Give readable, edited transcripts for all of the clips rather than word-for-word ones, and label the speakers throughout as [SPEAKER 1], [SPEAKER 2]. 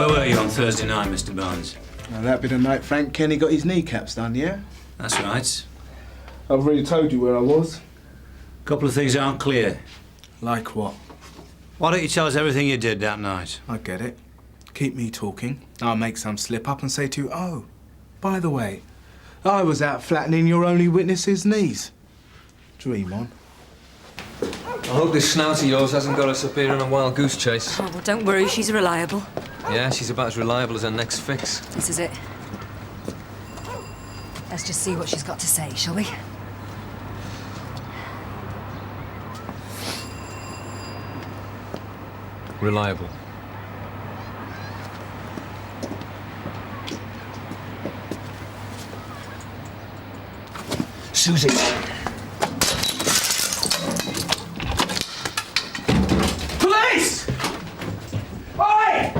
[SPEAKER 1] Where were you on Thursday night, Mr. Barnes?
[SPEAKER 2] Well, that'd be the night Frank Kenny got his kneecaps done, yeah?
[SPEAKER 1] That's right.
[SPEAKER 2] I've already told you where I was.
[SPEAKER 1] A couple of things aren't clear.
[SPEAKER 2] Like what?
[SPEAKER 1] Why don't you tell us everything you did that night?
[SPEAKER 2] I get it. Keep me talking. I'll make some slip up and say to you, oh, by the way, I was out flattening your only witness's knees. Dream on.
[SPEAKER 3] I hope this snout of yours hasn't got us up here on a wild goose chase.
[SPEAKER 4] Oh, well, don't worry, she's reliable.
[SPEAKER 3] Yeah, she's about as reliable as her next fix.
[SPEAKER 4] This is it. Let's just see what she's got to say, shall we?
[SPEAKER 3] Reliable.
[SPEAKER 1] Susie! Police! Oi!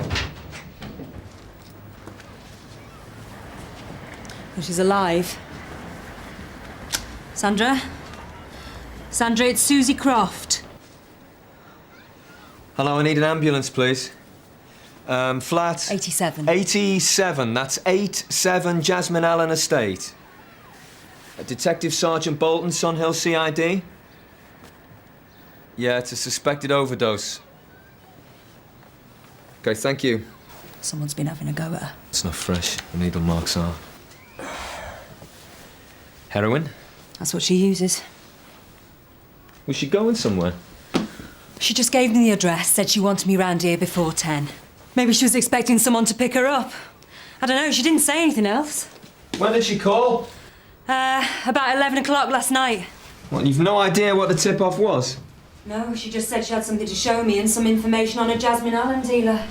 [SPEAKER 4] Well, she's alive. Sandra? Sandra, it's Susie Croft.
[SPEAKER 3] Hello, I need an ambulance, please. Flat...
[SPEAKER 4] 87.
[SPEAKER 3] 87, that's 87 Jasmine Allen Estate. Detective Sergeant Boulton, Sunhill CID? Yeah, it's a suspected overdose. OK, thank you.
[SPEAKER 4] Someone's been having a go at her.
[SPEAKER 3] It's not fresh. The needle marks are. Heroin?
[SPEAKER 4] That's what she uses.
[SPEAKER 3] Was she going somewhere?
[SPEAKER 4] She just gave me the address, said she wanted me round here before 10. Maybe she was expecting someone to pick her up. I don't know, she didn't say anything else.
[SPEAKER 3] When did she call?
[SPEAKER 4] About 11 o'clock last night.
[SPEAKER 3] Well, you've no idea what the tip-off was?
[SPEAKER 4] No, she just said she had something to show me and some information on a Jasmine Allen dealer.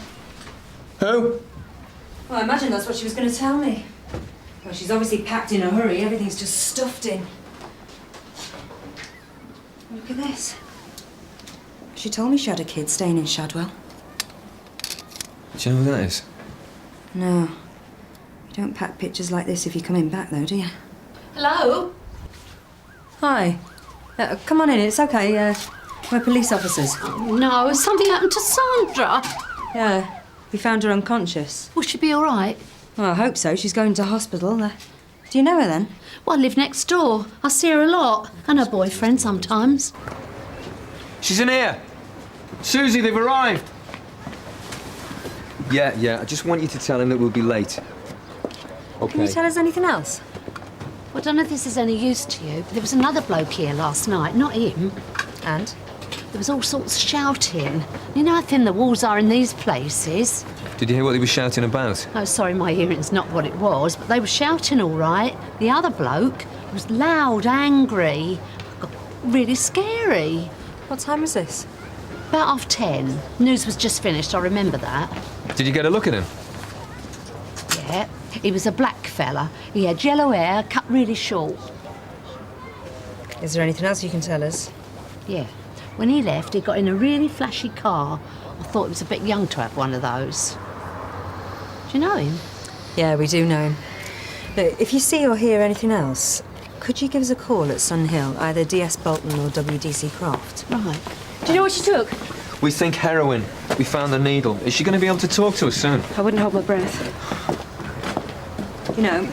[SPEAKER 2] Who?
[SPEAKER 4] Well, I imagine that's what she was going to tell me. Well, she's obviously packed in a hurry. Everything's just stuffed in. Look at this. She told me she had a kid staying in Shadwell.
[SPEAKER 3] Do you know who that is?
[SPEAKER 4] No. You don't pack pictures like this if you're coming back, though, do you?
[SPEAKER 5] Hello?
[SPEAKER 4] Hi. Come on in, it's okay. We're police officers.
[SPEAKER 5] No, has something happened to Sandra?
[SPEAKER 4] Yeah. We found her unconscious.
[SPEAKER 5] Will she be all right?
[SPEAKER 4] Well, I hope so. She's going to hospital. Do you know her, then?
[SPEAKER 5] Well, I live next door. I see her a lot. And her boyfriend sometimes.
[SPEAKER 3] She's in here! Susie, they've arrived! Yeah, I just want you to tell him that we'll be late. OK.
[SPEAKER 4] Can you tell us anything else?
[SPEAKER 5] Well, I don't know if this is any use to you, but there was another bloke here last night, not him.
[SPEAKER 4] And?
[SPEAKER 5] There was all sorts of shouting. You know how thin the walls are in these places?
[SPEAKER 3] Did you hear what they were shouting about?
[SPEAKER 5] Oh, sorry, my hearing's not what it was, but they were shouting all right. The other bloke was loud, angry, really scary.
[SPEAKER 4] What time was this?
[SPEAKER 5] About 10:30. News was just finished, I remember that.
[SPEAKER 3] Did you get a look at him?
[SPEAKER 5] Yeah, he was a black fella. He had yellow hair, cut really short.
[SPEAKER 4] Is there anything else you can tell us?
[SPEAKER 5] Yeah. When he left, he got in a really flashy car. I thought he was a bit young to have one of those. Do you know him?
[SPEAKER 4] Yeah, we do know him. Look, if you see or hear anything else, could you give us a call at Sunhill, either DS Boulton or WDC Croft?
[SPEAKER 5] Right. Do you know what she took?
[SPEAKER 3] We think heroin. We found the needle. Is she going to be able to talk to us soon?
[SPEAKER 4] I wouldn't hold my breath. You know,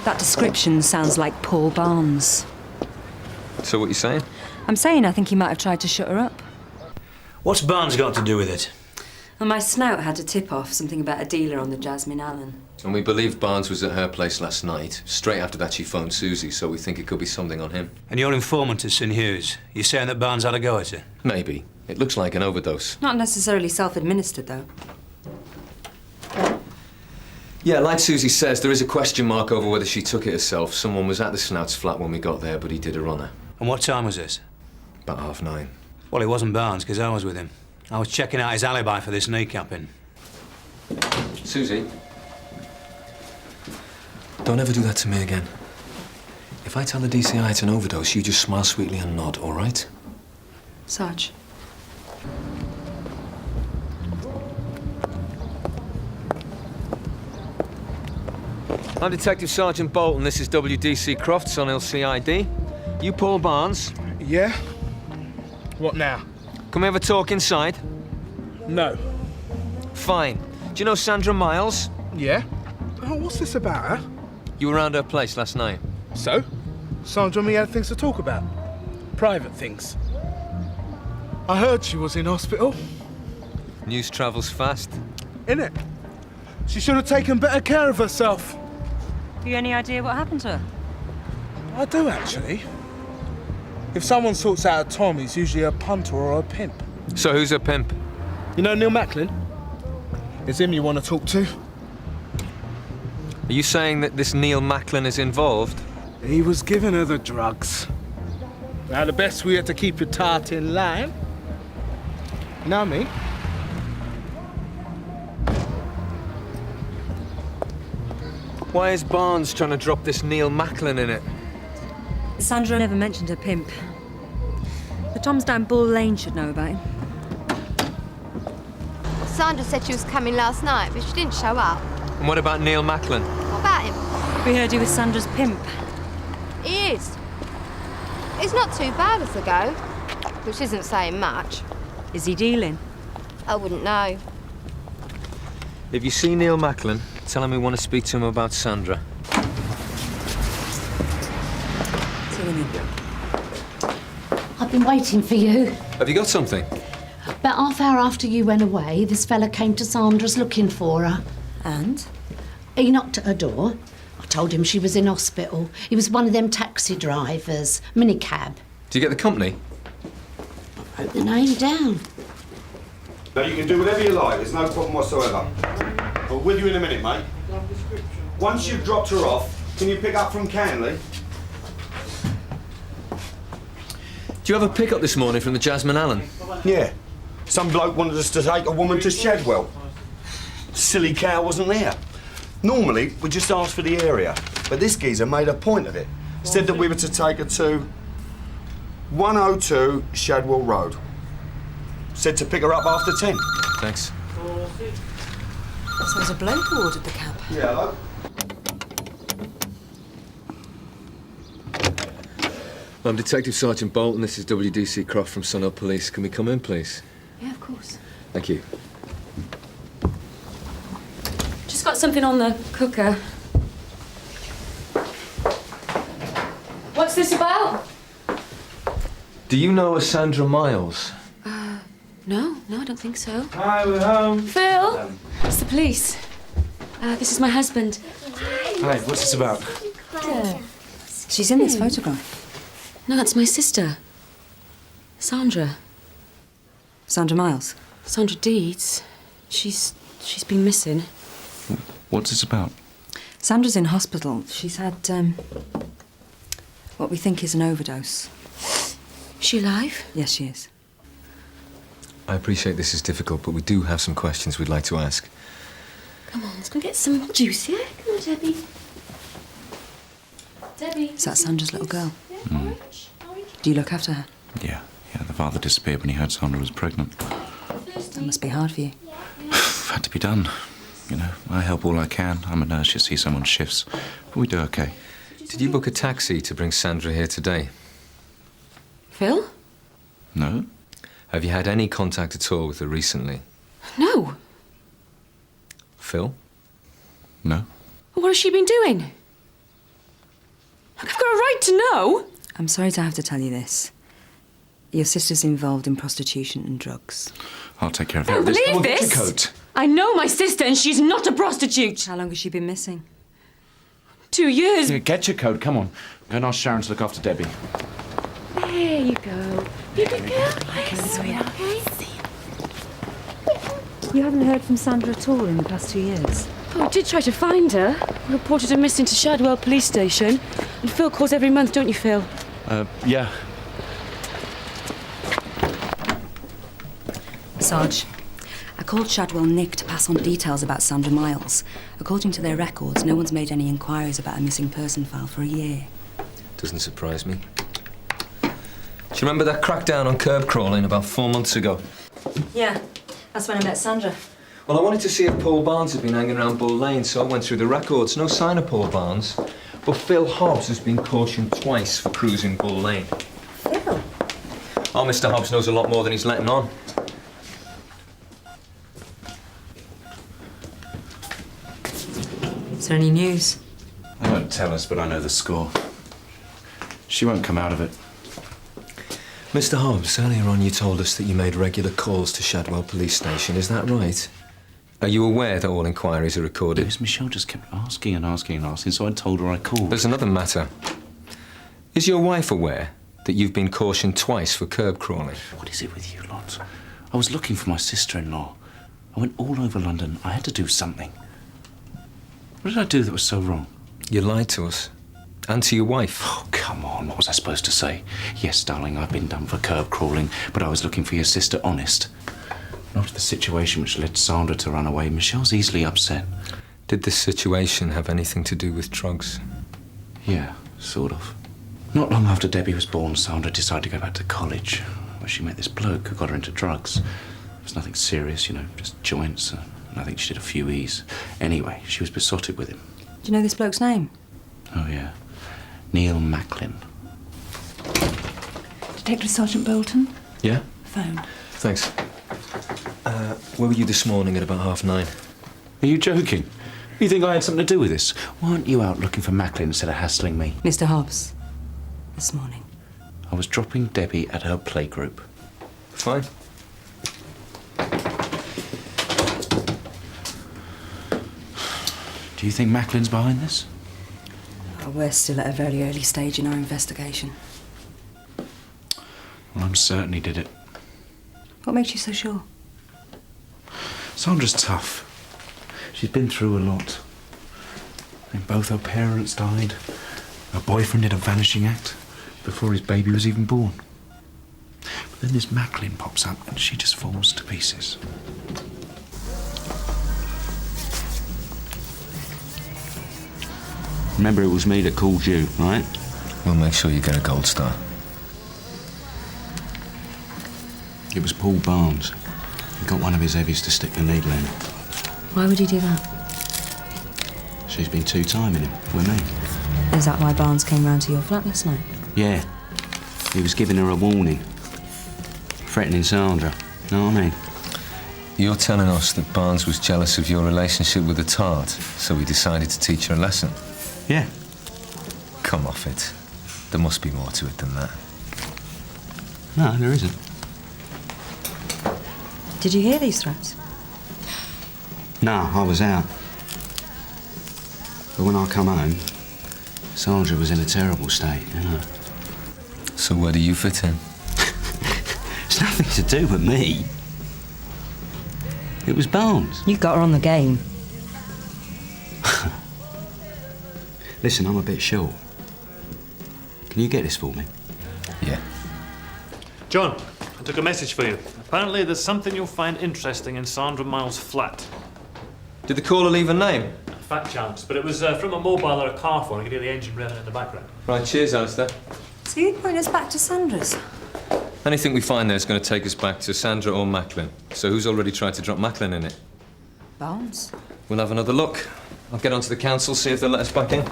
[SPEAKER 4] that description sounds like Paul Barnes.
[SPEAKER 3] So what you saying?
[SPEAKER 4] I'm saying I think he might have tried to shut her up.
[SPEAKER 1] What's Barnes got to do with it?
[SPEAKER 4] Well, my snout had a tip-off, something about a dealer on the Jasmine Allen.
[SPEAKER 3] And we believe Barnes was at her place last night. Straight after that, she phoned Susie, so we think it could be something on him.
[SPEAKER 1] And your informant is St Hughes. You're saying that Barnes had a go at her?
[SPEAKER 3] Maybe. It looks like an overdose.
[SPEAKER 4] Not necessarily self-administered, though.
[SPEAKER 3] Yeah, like Susie says, there is a question mark over whether she took it herself. Someone was at the Snout's flat when we got there, but he did a runner.
[SPEAKER 1] And what time was this?
[SPEAKER 3] About 9:30.
[SPEAKER 1] Well, it wasn't Barnes, because I was with him. I was checking out his alibi for this kneecapping.
[SPEAKER 3] Susie, don't ever do that to me again. If I tell the DCI it's an overdose, you just smile sweetly and nod, all right?
[SPEAKER 4] Sarge.
[SPEAKER 3] I'm Detective Sergeant Boulton. This is WDC Croft, Sunhill CID. You Paul Barnes?
[SPEAKER 2] Yeah? What now?
[SPEAKER 3] Can we have a talk inside?
[SPEAKER 2] No.
[SPEAKER 3] Fine. Do you know Sandra Miles?
[SPEAKER 2] Yeah? Oh, what's this about, huh?
[SPEAKER 3] You were around her place last night.
[SPEAKER 2] So? Sandra and me had things to talk about. Private things. I heard she was in hospital.
[SPEAKER 3] News travels fast.
[SPEAKER 2] Innit? She should have taken better care of herself.
[SPEAKER 4] Have you any idea what happened to her?
[SPEAKER 2] I do, actually. If someone sorts out a Tom, he's usually a punter or a pimp.
[SPEAKER 3] So who's her pimp?
[SPEAKER 2] You know Neil Macklin? It's him you want to talk to.
[SPEAKER 3] Are you saying that this Neil Macklin is involved?
[SPEAKER 2] He was giving her the drugs. Now, the best we had to keep your tart in line. Know me?
[SPEAKER 3] Why is Barnes trying to drop this Neil Macklin in it?
[SPEAKER 4] Sandra never mentioned her pimp. The Toms down Bull Lane should know about him.
[SPEAKER 6] Sandra said she was coming last night, but she didn't show up.
[SPEAKER 3] And what about Neil Macklin?
[SPEAKER 6] What about him?
[SPEAKER 4] We heard he was Sandra's pimp.
[SPEAKER 6] He is. He's not too bad as a go, which isn't saying much.
[SPEAKER 4] Is he dealing?
[SPEAKER 6] I wouldn't know.
[SPEAKER 3] If you see Neil Macklin, tell him we want to speak to him about Sandra.
[SPEAKER 5] I've been waiting for you.
[SPEAKER 3] Have you got something?
[SPEAKER 5] About half hour after you went away, this fella came to Sandra's looking for her.
[SPEAKER 4] And?
[SPEAKER 5] He knocked at her door. I told him she was in hospital. He was one of them taxi drivers, minicab.
[SPEAKER 3] Do you get the company?
[SPEAKER 5] I wrote the name down.
[SPEAKER 7] Now, you can do whatever you like, there's no problem whatsoever. But with you in a minute, mate. Once you've dropped her off, can you pick up from Canley?
[SPEAKER 3] Do you have a pickup this morning from the Jasmine Allen?
[SPEAKER 7] Yeah. Some bloke wanted us to take a woman to Shadwell. Silly cow wasn't there. Normally, we just ask for the area, but this geezer made a point of it. Said that we were to take her to 102 Shadwell Road. Said to pick her up after 10.
[SPEAKER 3] Thanks.
[SPEAKER 4] So there's a bloke who ordered the cab.
[SPEAKER 7] Yeah, hello?
[SPEAKER 3] I'm Detective Sergeant Boulton. This is WDC Croft from Sunhill Police. Can we come in, please?
[SPEAKER 8] Yeah, of course.
[SPEAKER 3] Thank you.
[SPEAKER 8] Just got something on the cooker. What's this about?
[SPEAKER 3] Do you know a Sandra Miles?
[SPEAKER 8] No, I don't think so.
[SPEAKER 2] Hi, we're home.
[SPEAKER 8] Phil, it's the police. This is my husband.
[SPEAKER 2] Hi, what's this about?
[SPEAKER 4] She's in this photograph.
[SPEAKER 8] No, that's my sister. Sandra.
[SPEAKER 4] Sandra Miles.
[SPEAKER 8] Sandra Deeds. She's been missing.
[SPEAKER 9] What's this about?
[SPEAKER 4] Sandra's in hospital. She's had, what we think is an overdose.
[SPEAKER 8] Is she alive?
[SPEAKER 4] Yes, she is.
[SPEAKER 3] I appreciate this is difficult, but we do have some questions we'd like to ask.
[SPEAKER 8] Come on, let's go get some juice, yeah? Come on, Debbie. Debbie.
[SPEAKER 4] Is that Sandra's little girl? Do you look after her?
[SPEAKER 9] Yeah, the father disappeared when he heard Sandra was pregnant.
[SPEAKER 4] That must be hard for you.
[SPEAKER 9] Had to be done. You know, I help all I can. I'm a nurse, you see someone's shifts. But we do okay.
[SPEAKER 3] Did you book a taxi to bring Sandra here today?
[SPEAKER 8] Phil?
[SPEAKER 9] No?
[SPEAKER 3] Have you had any contact at all with her recently?
[SPEAKER 8] No.
[SPEAKER 3] Phil?
[SPEAKER 9] No?
[SPEAKER 8] What has she been doing? I've got a right to know.
[SPEAKER 4] I'm sorry to have to tell you this. Your sister's involved in prostitution and drugs.
[SPEAKER 9] I'll take care of
[SPEAKER 8] I don't
[SPEAKER 9] it.
[SPEAKER 8] believe
[SPEAKER 3] Get your
[SPEAKER 8] this.
[SPEAKER 3] coat.
[SPEAKER 8] I know my sister and she's not a prostitute.
[SPEAKER 4] How long has she been missing?
[SPEAKER 8] 2 years.
[SPEAKER 9] Yeah, get your coat, come on. Go and ask Sharon to look after Debbie.
[SPEAKER 8] There you go. You good girl? Yes, sweetheart. Okay.
[SPEAKER 4] You haven't heard from Sandra at all in the past 2 years?
[SPEAKER 8] Oh, I did try to find her. I reported her missing to Shadwell Police Station. And Phil calls every month, don't you, Phil?
[SPEAKER 9] Yeah.
[SPEAKER 4] Sarge, I called Shadwell Nick to pass on details about Sandra Miles. According to their records, no one's made any inquiries about a missing person file for a year.
[SPEAKER 3] Doesn't surprise me. Do you remember that crackdown on curb crawling about 4 months ago?
[SPEAKER 4] Yeah, that's when I met Sandra.
[SPEAKER 3] Well, I wanted to see if Paul Barnes had been hanging around Bull Lane, so I went through the records. No sign of Paul Barnes. But Phil Hobbs has been cautioned twice for cruising Bull Lane.
[SPEAKER 4] Phil?
[SPEAKER 3] Oh, Mr. Hobbs knows a lot more than he's letting on.
[SPEAKER 4] there any news?
[SPEAKER 9] They won't tell us, but I know the score. She won't come out of it.
[SPEAKER 3] Mr. Hobbs, earlier on you told us that you made regular calls to Shadwell Police Station. Is that right? Are you aware that all inquiries are recorded?
[SPEAKER 9] Yes, Michelle just kept asking and asking and asking, so I told her I called.
[SPEAKER 3] There's another matter. Is your wife aware that you've been cautioned twice for curb crawling?
[SPEAKER 9] What is it with you lot? I was looking for my sister-in-law. I went all over London. I had to do something. What did I do that was so wrong?
[SPEAKER 3] You lied to us. And to your wife.
[SPEAKER 9] Oh, come on. What was I supposed to say? Yes, darling, I've been done for curb crawling, but I was looking for your sister honest. Not the situation which led Sandra to run away. Michelle's easily upset.
[SPEAKER 3] Did this situation have anything to do with drugs?
[SPEAKER 9] Yeah, sort of. Not long after Debbie was born, Sandra decided to go back to college, where she met this bloke who got her into drugs. It was nothing serious, you know, just joints. And I think she did a few E's. Anyway, she was besotted with him.
[SPEAKER 4] Do you know this bloke's name?
[SPEAKER 9] Oh, yeah. Neil Macklin.
[SPEAKER 8] Detective Sergeant Boulton?
[SPEAKER 3] Yeah?
[SPEAKER 8] Phone.
[SPEAKER 3] Thanks. Where were you this morning at about 9:30?
[SPEAKER 9] Are you joking? You think I had something to do with this? Why aren't you out looking for Macklin instead of hassling me?
[SPEAKER 4] Mr. Hobbs. This morning.
[SPEAKER 9] I was dropping Debbie at her playgroup.
[SPEAKER 3] Fine.
[SPEAKER 9] Do you think Macklin's behind this?
[SPEAKER 4] We're still at a very early stage in our investigation.
[SPEAKER 9] Well, I'm certain he did it.
[SPEAKER 4] What makes you so sure?
[SPEAKER 9] Sandra's tough. She's been through a lot. And both her parents died. Her boyfriend did a vanishing act before his baby was even born. But then this Macklin pops up and she just falls to pieces. Remember, it was me that called you, right?
[SPEAKER 3] We'll make sure you get a gold star.
[SPEAKER 9] It was Paul Barnes. He got one of his heavies to stick the needle in.
[SPEAKER 4] Why would he do that?
[SPEAKER 9] She's been two-timing him with me.
[SPEAKER 4] Is that why Barnes came round to your flat last night?
[SPEAKER 9] Yeah. He was giving her a warning. Threatening Sandra. Know what I mean?
[SPEAKER 3] You're telling us that Barnes was jealous of your relationship with the tart, so he decided to teach her a lesson?
[SPEAKER 9] Yeah.
[SPEAKER 3] Come off it. There must be more to it than that.
[SPEAKER 9] No, there isn't.
[SPEAKER 4] Did you hear these threats?
[SPEAKER 9] No, I was out. But when I come home, Sandra was in a terrible state, you know.
[SPEAKER 3] So where do you fit in?
[SPEAKER 9] It's nothing to do with me. It was Barnes.
[SPEAKER 4] You got her on the game.
[SPEAKER 9] Listen, I'm a bit short. Can you get this for me?
[SPEAKER 3] Yeah.
[SPEAKER 10] John, I took a message for you. Apparently there's something you'll find interesting in Sandra Miles' flat.
[SPEAKER 3] Did the caller leave a name?
[SPEAKER 10] Fat chance, but it was from a mobile or a car phone. I could hear the engine revving in the background.
[SPEAKER 3] Right, cheers, Alistair.
[SPEAKER 4] So you'd point us back to Sandra's?
[SPEAKER 3] Anything we find there is going to take us back to Sandra or Macklin. So who's already tried to drop Macklin in it?
[SPEAKER 4] Barnes.
[SPEAKER 3] We'll have another look. I'll get onto the council, see if they'll let us back in.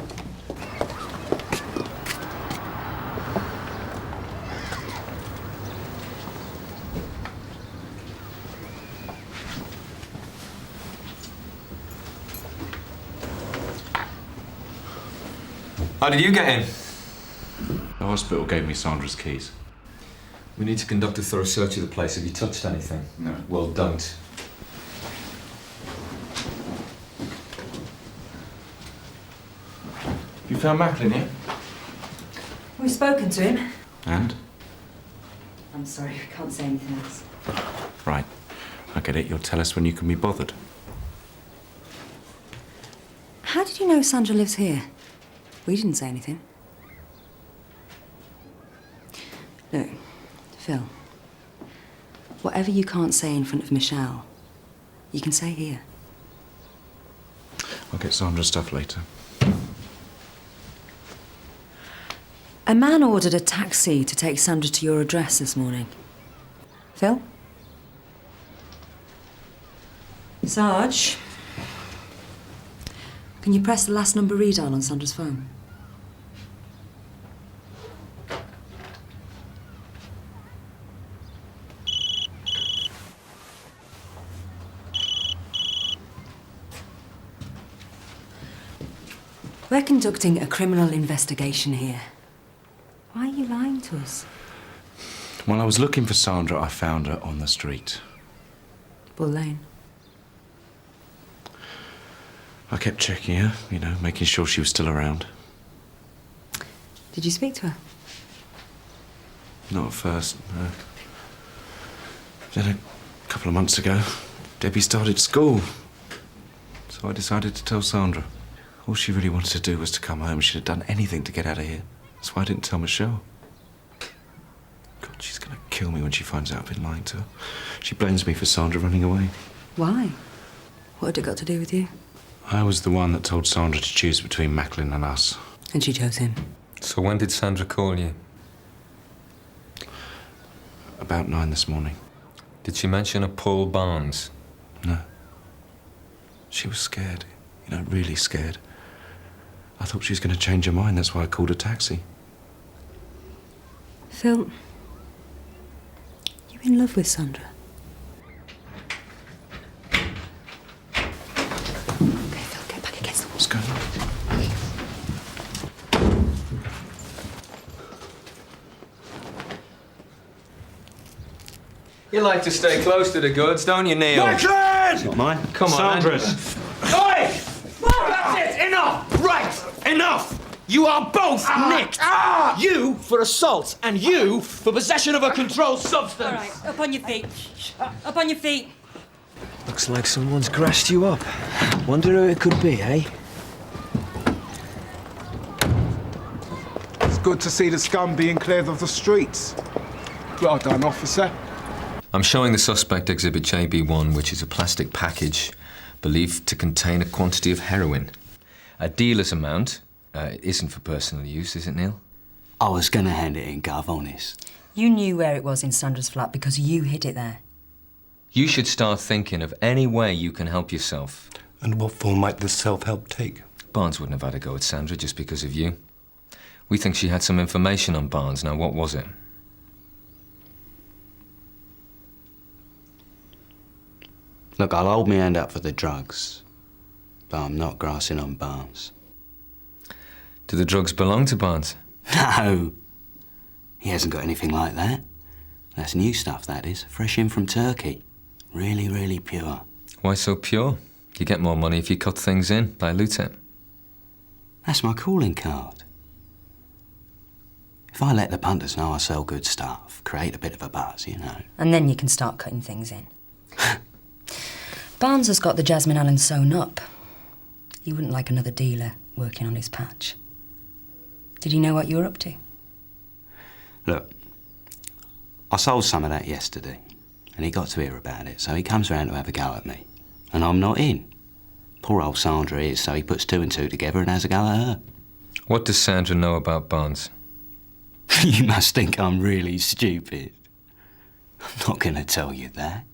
[SPEAKER 3] How did you get in?
[SPEAKER 9] The hospital gave me Sandra's keys.
[SPEAKER 3] We need to conduct a thorough search of the place. Have you touched anything?
[SPEAKER 9] No.
[SPEAKER 3] Well, don't.
[SPEAKER 9] You found Macklin yet?
[SPEAKER 4] We've spoken to him.
[SPEAKER 9] And?
[SPEAKER 4] I'm sorry, we can't say anything else.
[SPEAKER 9] Right. I get it. You'll tell us when you can be bothered.
[SPEAKER 4] How did you know Sandra lives here? We didn't say anything. Look, Phil, whatever you can't say in front of Michelle, you can say here.
[SPEAKER 9] I'll get Sandra's stuff later.
[SPEAKER 4] A man ordered a taxi to take Sandra to your address this morning. Phil? Sarge? Can you press the last number readout on Sandra's phone? We're conducting a criminal investigation here. Why are you lying to us?
[SPEAKER 9] While I was looking for Sandra, I found her on the street.
[SPEAKER 4] Bull Lane.
[SPEAKER 9] I kept checking her, you know, making sure she was still around.
[SPEAKER 4] Did you speak to her?
[SPEAKER 9] Not at first, no. Then a couple of months ago, Debbie started school. So I decided to tell Sandra. All she really wanted to do was to come home. She'd have done anything to get out of here. That's why I didn't tell Michelle. God, she's gonna kill me when she finds out I've been lying to her. She blames me for Sandra running away.
[SPEAKER 4] Why? What had it got to do with you?
[SPEAKER 9] I was the one that told Sandra to choose between Macklin and us.
[SPEAKER 4] And she chose him.
[SPEAKER 3] So when did Sandra call you?
[SPEAKER 9] About 9 this morning.
[SPEAKER 3] Did she mention a Paul Barnes?
[SPEAKER 9] No. She was scared. You know, really scared. I thought she was going to change her mind. That's why I called a taxi.
[SPEAKER 4] Phil, you in love with Sandra? Okay, Phil, get back against the wall.
[SPEAKER 9] What's going on?
[SPEAKER 3] You like to stay close to the goods, don't you, Neil?
[SPEAKER 7] Macklin!
[SPEAKER 1] Not mine.
[SPEAKER 3] Come on,
[SPEAKER 10] Sandra's.
[SPEAKER 7] Oi! That's it! Enough! Right! Enough! You are both nicked! You for assault, and you for possession of a controlled substance!
[SPEAKER 4] All right, up on your feet. Up on your feet.
[SPEAKER 3] Looks like someone's grassed you up. Wonder who it could be, eh?
[SPEAKER 2] It's good to see the scum being cleared of the streets. Well done, officer.
[SPEAKER 3] I'm showing the suspect Exhibit JB1, which is a plastic package believed to contain a quantity of heroin. A dealer's amount. It isn't for personal use, is it, Neil?
[SPEAKER 11] I was gonna hand it in, Gov, honest.
[SPEAKER 4] You knew where it was in Sandra's flat because you hid it there.
[SPEAKER 3] You should start thinking of any way you can help yourself.
[SPEAKER 7] And what form might this self-help take?
[SPEAKER 3] Barnes wouldn't have had a go at Sandra just because of you. We think she had some information on Barnes. Now, what was it?
[SPEAKER 11] Look, I'll hold my hand up for the drugs, but I'm not grassing on Barnes.
[SPEAKER 3] Do the drugs belong to Barnes?
[SPEAKER 11] No! He hasn't got anything like that. That's new stuff, that is. Fresh in from Turkey. Really, really pure.
[SPEAKER 3] Why so pure? You get more money if you cut things in, dilute it.
[SPEAKER 11] That's my calling card. If I let the punters know I sell good stuff, create a bit of a buzz, you know.
[SPEAKER 4] And then you can start cutting things in. Barnes has got the Jasmine Allen sewn up. He wouldn't like another dealer working on his patch. Did he know what you were up to?
[SPEAKER 11] Look, I sold some of that yesterday, and he got to hear about it, so he comes round to have a go at me. And I'm not in. Poor old Sandra is, so he puts 2 and 2 together and has a go at her.
[SPEAKER 3] What does Sandra know about Barnes?
[SPEAKER 11] You must think I'm really stupid. I'm not going to tell you that.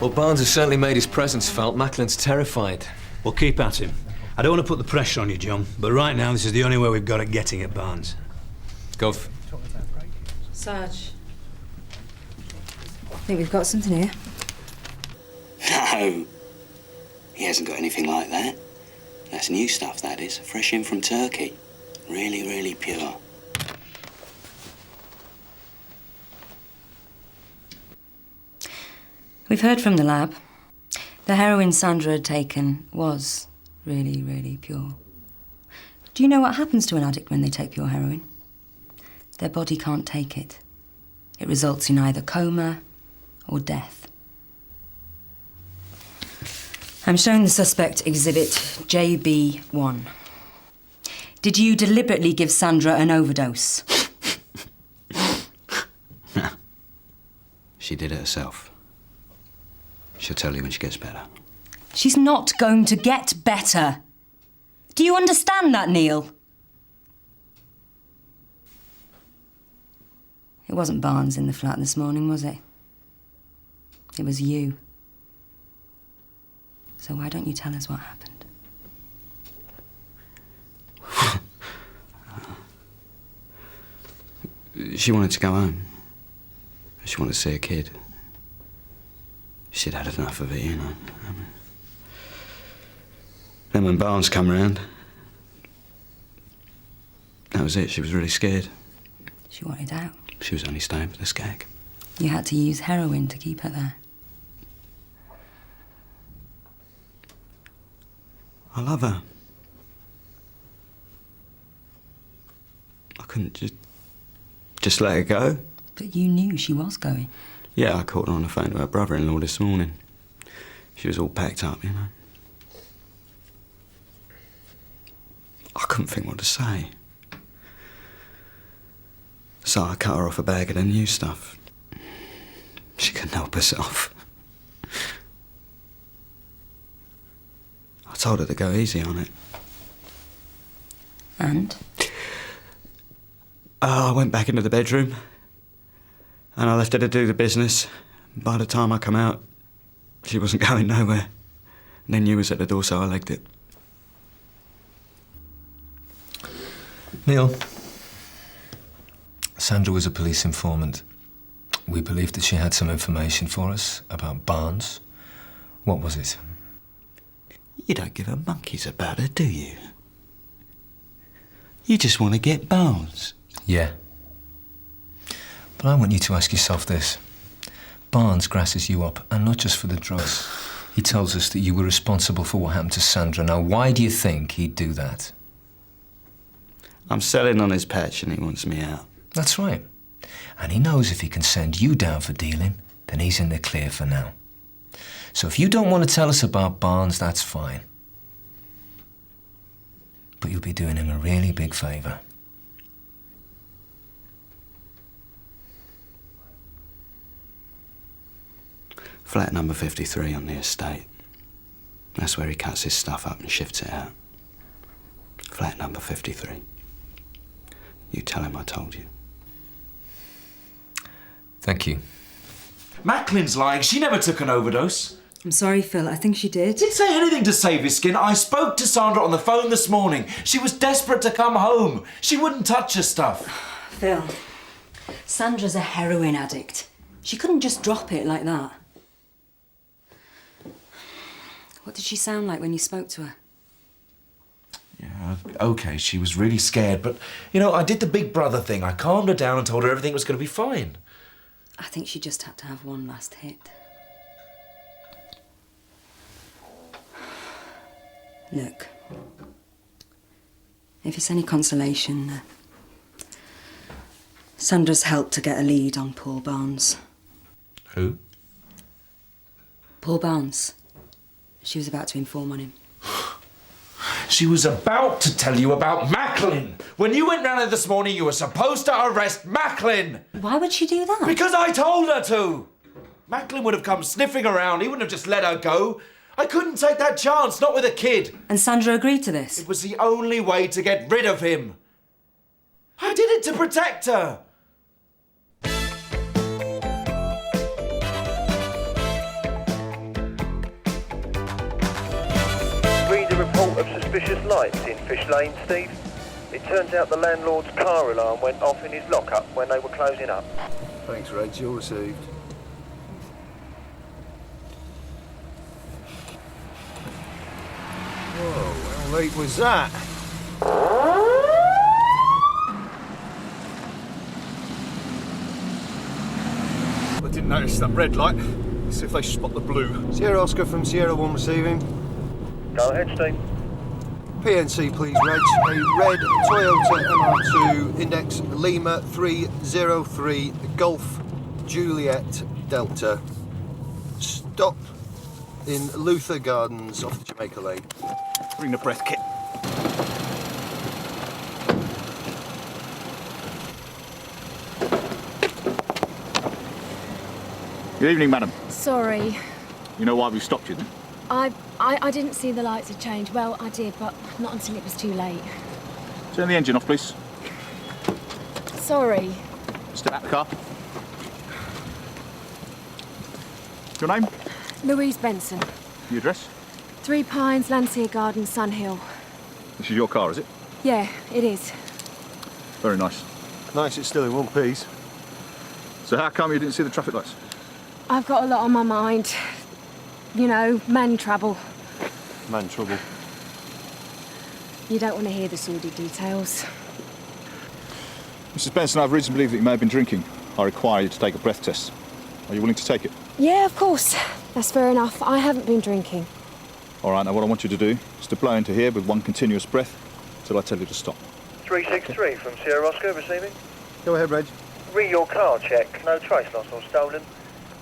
[SPEAKER 3] Well, Barnes has certainly made his presence felt. Macklin's terrified.
[SPEAKER 1] Well, keep at him. I don't want to put the pressure on you, John, but right now this is the only way we've got at getting at Barnes.
[SPEAKER 3] Gov.
[SPEAKER 4] Sarge. I think we've got something here.
[SPEAKER 11] No! He hasn't got anything like that. That's new stuff, that is. Fresh in from Turkey. Really, really pure.
[SPEAKER 4] We've heard from the lab. The heroin Sandra had taken was really, really pure. Do you know what happens to an addict when they take pure heroin? Their body can't take it. It results in either coma or death. I'm showing the suspect Exhibit JB1. Did you deliberately give Sandra an overdose?
[SPEAKER 11] No. She did it herself. She'll tell you when she gets better.
[SPEAKER 4] She's not going to get better. Do you understand that, Neil? It wasn't Barnes in the flat this morning, was it? It was you. So why don't you tell us what happened?
[SPEAKER 11] She wanted to go home. She wanted to see a kid. She'd had enough of it, you know. Then when Barnes come round, that was it. She was really scared.
[SPEAKER 4] She wanted out.
[SPEAKER 11] She was only staying for the skag.
[SPEAKER 4] You had to use heroin to keep her there.
[SPEAKER 11] I love her. I couldn't just let her go.
[SPEAKER 4] But you knew she was going.
[SPEAKER 11] Yeah, I called her on the phone to her brother-in-law this morning. She was all packed up, you know. I couldn't think what to say. So I cut her off a bag of the new stuff. She couldn't help herself. I told her to go easy on it.
[SPEAKER 4] And?
[SPEAKER 11] I went back into the bedroom and I left her to do the business. By the time I come out, she wasn't going nowhere. And then you was at the door, so I legged it.
[SPEAKER 3] Neil, Sandra was a police informant. We believed that she had some information for us about Barnes. What was it?
[SPEAKER 11] You don't give a monkey's about her, do you? You just want to get Barnes.
[SPEAKER 3] Yeah. But I want you to ask yourself this. Barnes grasses you up, and not just for the drugs. He tells us that you were responsible for what happened to Sandra. Now, why do you think he'd do that?
[SPEAKER 11] I'm selling on his patch and he wants me out.
[SPEAKER 3] That's right. And he knows if he can send you down for dealing, then he's in the clear for now. So if you don't want to tell us about Barnes, that's fine. But you'll be doing him a really big favour.
[SPEAKER 11] Flat number 53 on the estate. That's where he cuts his stuff up and shifts it out. Flat number 53. You tell him I told you.
[SPEAKER 3] Thank you.
[SPEAKER 9] Macklin's lying. She never took an overdose.
[SPEAKER 4] I'm sorry, Phil. I think she did.
[SPEAKER 9] Didn't say anything to save his skin. I spoke to Sandra on the phone this morning. She was desperate to come home. She wouldn't touch her stuff.
[SPEAKER 4] Phil, Sandra's a heroin addict. She couldn't just drop it like that. What did she sound like when you spoke to her?
[SPEAKER 9] Yeah, OK, she was really scared, but, you know, I did the big brother thing. I calmed her down and told her everything was going to be fine.
[SPEAKER 4] I think she just had to have one last hit. Look, if it's any consolation, Sandra's helped to get a lead on Paul Barnes.
[SPEAKER 9] Who?
[SPEAKER 4] Paul Barnes. She was about to inform on him.
[SPEAKER 9] She was about to tell you about Macklin. When you went round there this morning, you were supposed to arrest Macklin.
[SPEAKER 4] Why would she do that?
[SPEAKER 9] Because I told her to. Macklin would have come sniffing around. He wouldn't have just let her go. I couldn't take that chance, not with a kid.
[SPEAKER 4] And Sandra agreed to this?
[SPEAKER 9] It was the only way to get rid of him. I did it to protect her.
[SPEAKER 12] Read a report of suspicious lights in Fish Lane, Steve. It turns out the landlord's car alarm went off in his lockup when they were closing up.
[SPEAKER 13] Thanks, Rachel. Received. Whoa, how late was that? I didn't notice that red light. Let's see if they spot the blue. Sierra Oscar from Sierra 1 receiving.
[SPEAKER 12] Go ahead, Steve.
[SPEAKER 13] PNC, please, Reg. A red Toyota MR2, index Lima 303, Golf Juliet Delta. Stop in Luther Gardens off Jamaica Lane. Bring the breath kit.
[SPEAKER 14] Good evening, madam.
[SPEAKER 15] Sorry.
[SPEAKER 14] You know why we stopped you then?
[SPEAKER 15] I didn't see the lights had changed. Well, I did, but not until it was too late.
[SPEAKER 14] Turn the engine off, please.
[SPEAKER 15] Sorry.
[SPEAKER 14] Step out the car. Your name?
[SPEAKER 15] Louise Benson.
[SPEAKER 14] The address?
[SPEAKER 15] 3 Pines, Landseer Gardens, Sun Hill.
[SPEAKER 14] This is your car, is it?
[SPEAKER 15] Yeah, it is.
[SPEAKER 14] Very nice.
[SPEAKER 13] Nice it's still in one piece.
[SPEAKER 14] So how come you didn't see the traffic lights?
[SPEAKER 15] I've got a lot on my mind. You know, man trouble.
[SPEAKER 14] Man trouble.
[SPEAKER 15] You don't want to hear the sordid details.
[SPEAKER 14] Mrs. Benson, I have reason to believe that you may have been drinking. I require you to take a breath test. Are you willing to take it?
[SPEAKER 15] Yeah, of course. That's fair enough. I haven't been drinking.
[SPEAKER 14] All right, now what I want you to do is to blow into here with one continuous breath till I tell you to stop.
[SPEAKER 12] 363 from Sierra Oscar receiving.
[SPEAKER 13] Go ahead, Reg.
[SPEAKER 12] Re your car check. No trace lost or stolen.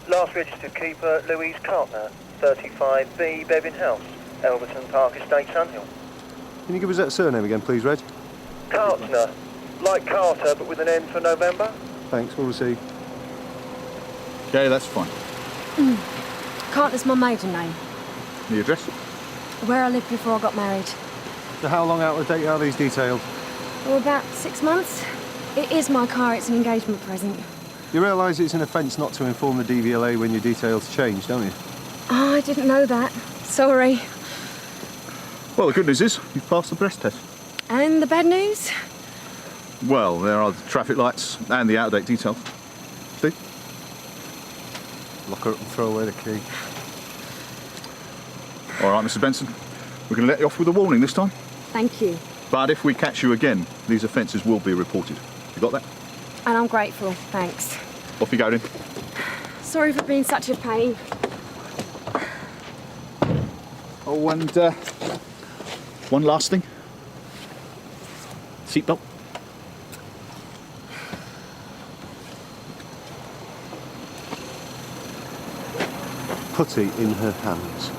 [SPEAKER 12] Last registered keeper, Louise Cartner, 35B Bebbin House, Elverton Park Estate, Sunhill.
[SPEAKER 13] Can you give us that surname again, please, Reg?
[SPEAKER 12] Cartner. Like Carter, but with an N for November.
[SPEAKER 13] Thanks, we'll receive.
[SPEAKER 14] Okay, that's fine.
[SPEAKER 15] Carter's my maiden name.
[SPEAKER 14] The address?
[SPEAKER 15] Where I lived before I got married.
[SPEAKER 13] So how long out of date are these details?
[SPEAKER 15] Oh, about 6 months. It is my car. It's an engagement present.
[SPEAKER 13] You realise it's an offence not to inform the DVLA when your details change, don't you?
[SPEAKER 15] Oh, I didn't know that. Sorry.
[SPEAKER 14] Well, the good news is you've passed the breath test.
[SPEAKER 15] And the bad news?
[SPEAKER 14] Well, there are the traffic lights and the out-of-date details. See?
[SPEAKER 13] Lock her up and throw away the key.
[SPEAKER 14] All right, Mr. Benson. We're going to let you off with a warning this time.
[SPEAKER 15] Thank you.
[SPEAKER 14] But if we catch you again, these offences will be reported. You got that?
[SPEAKER 15] And I'm grateful. Thanks.
[SPEAKER 14] Off you go then.
[SPEAKER 15] Sorry for being such a pain.
[SPEAKER 14] Oh, and one last thing. Seatbelt.
[SPEAKER 13] Putty in her hands.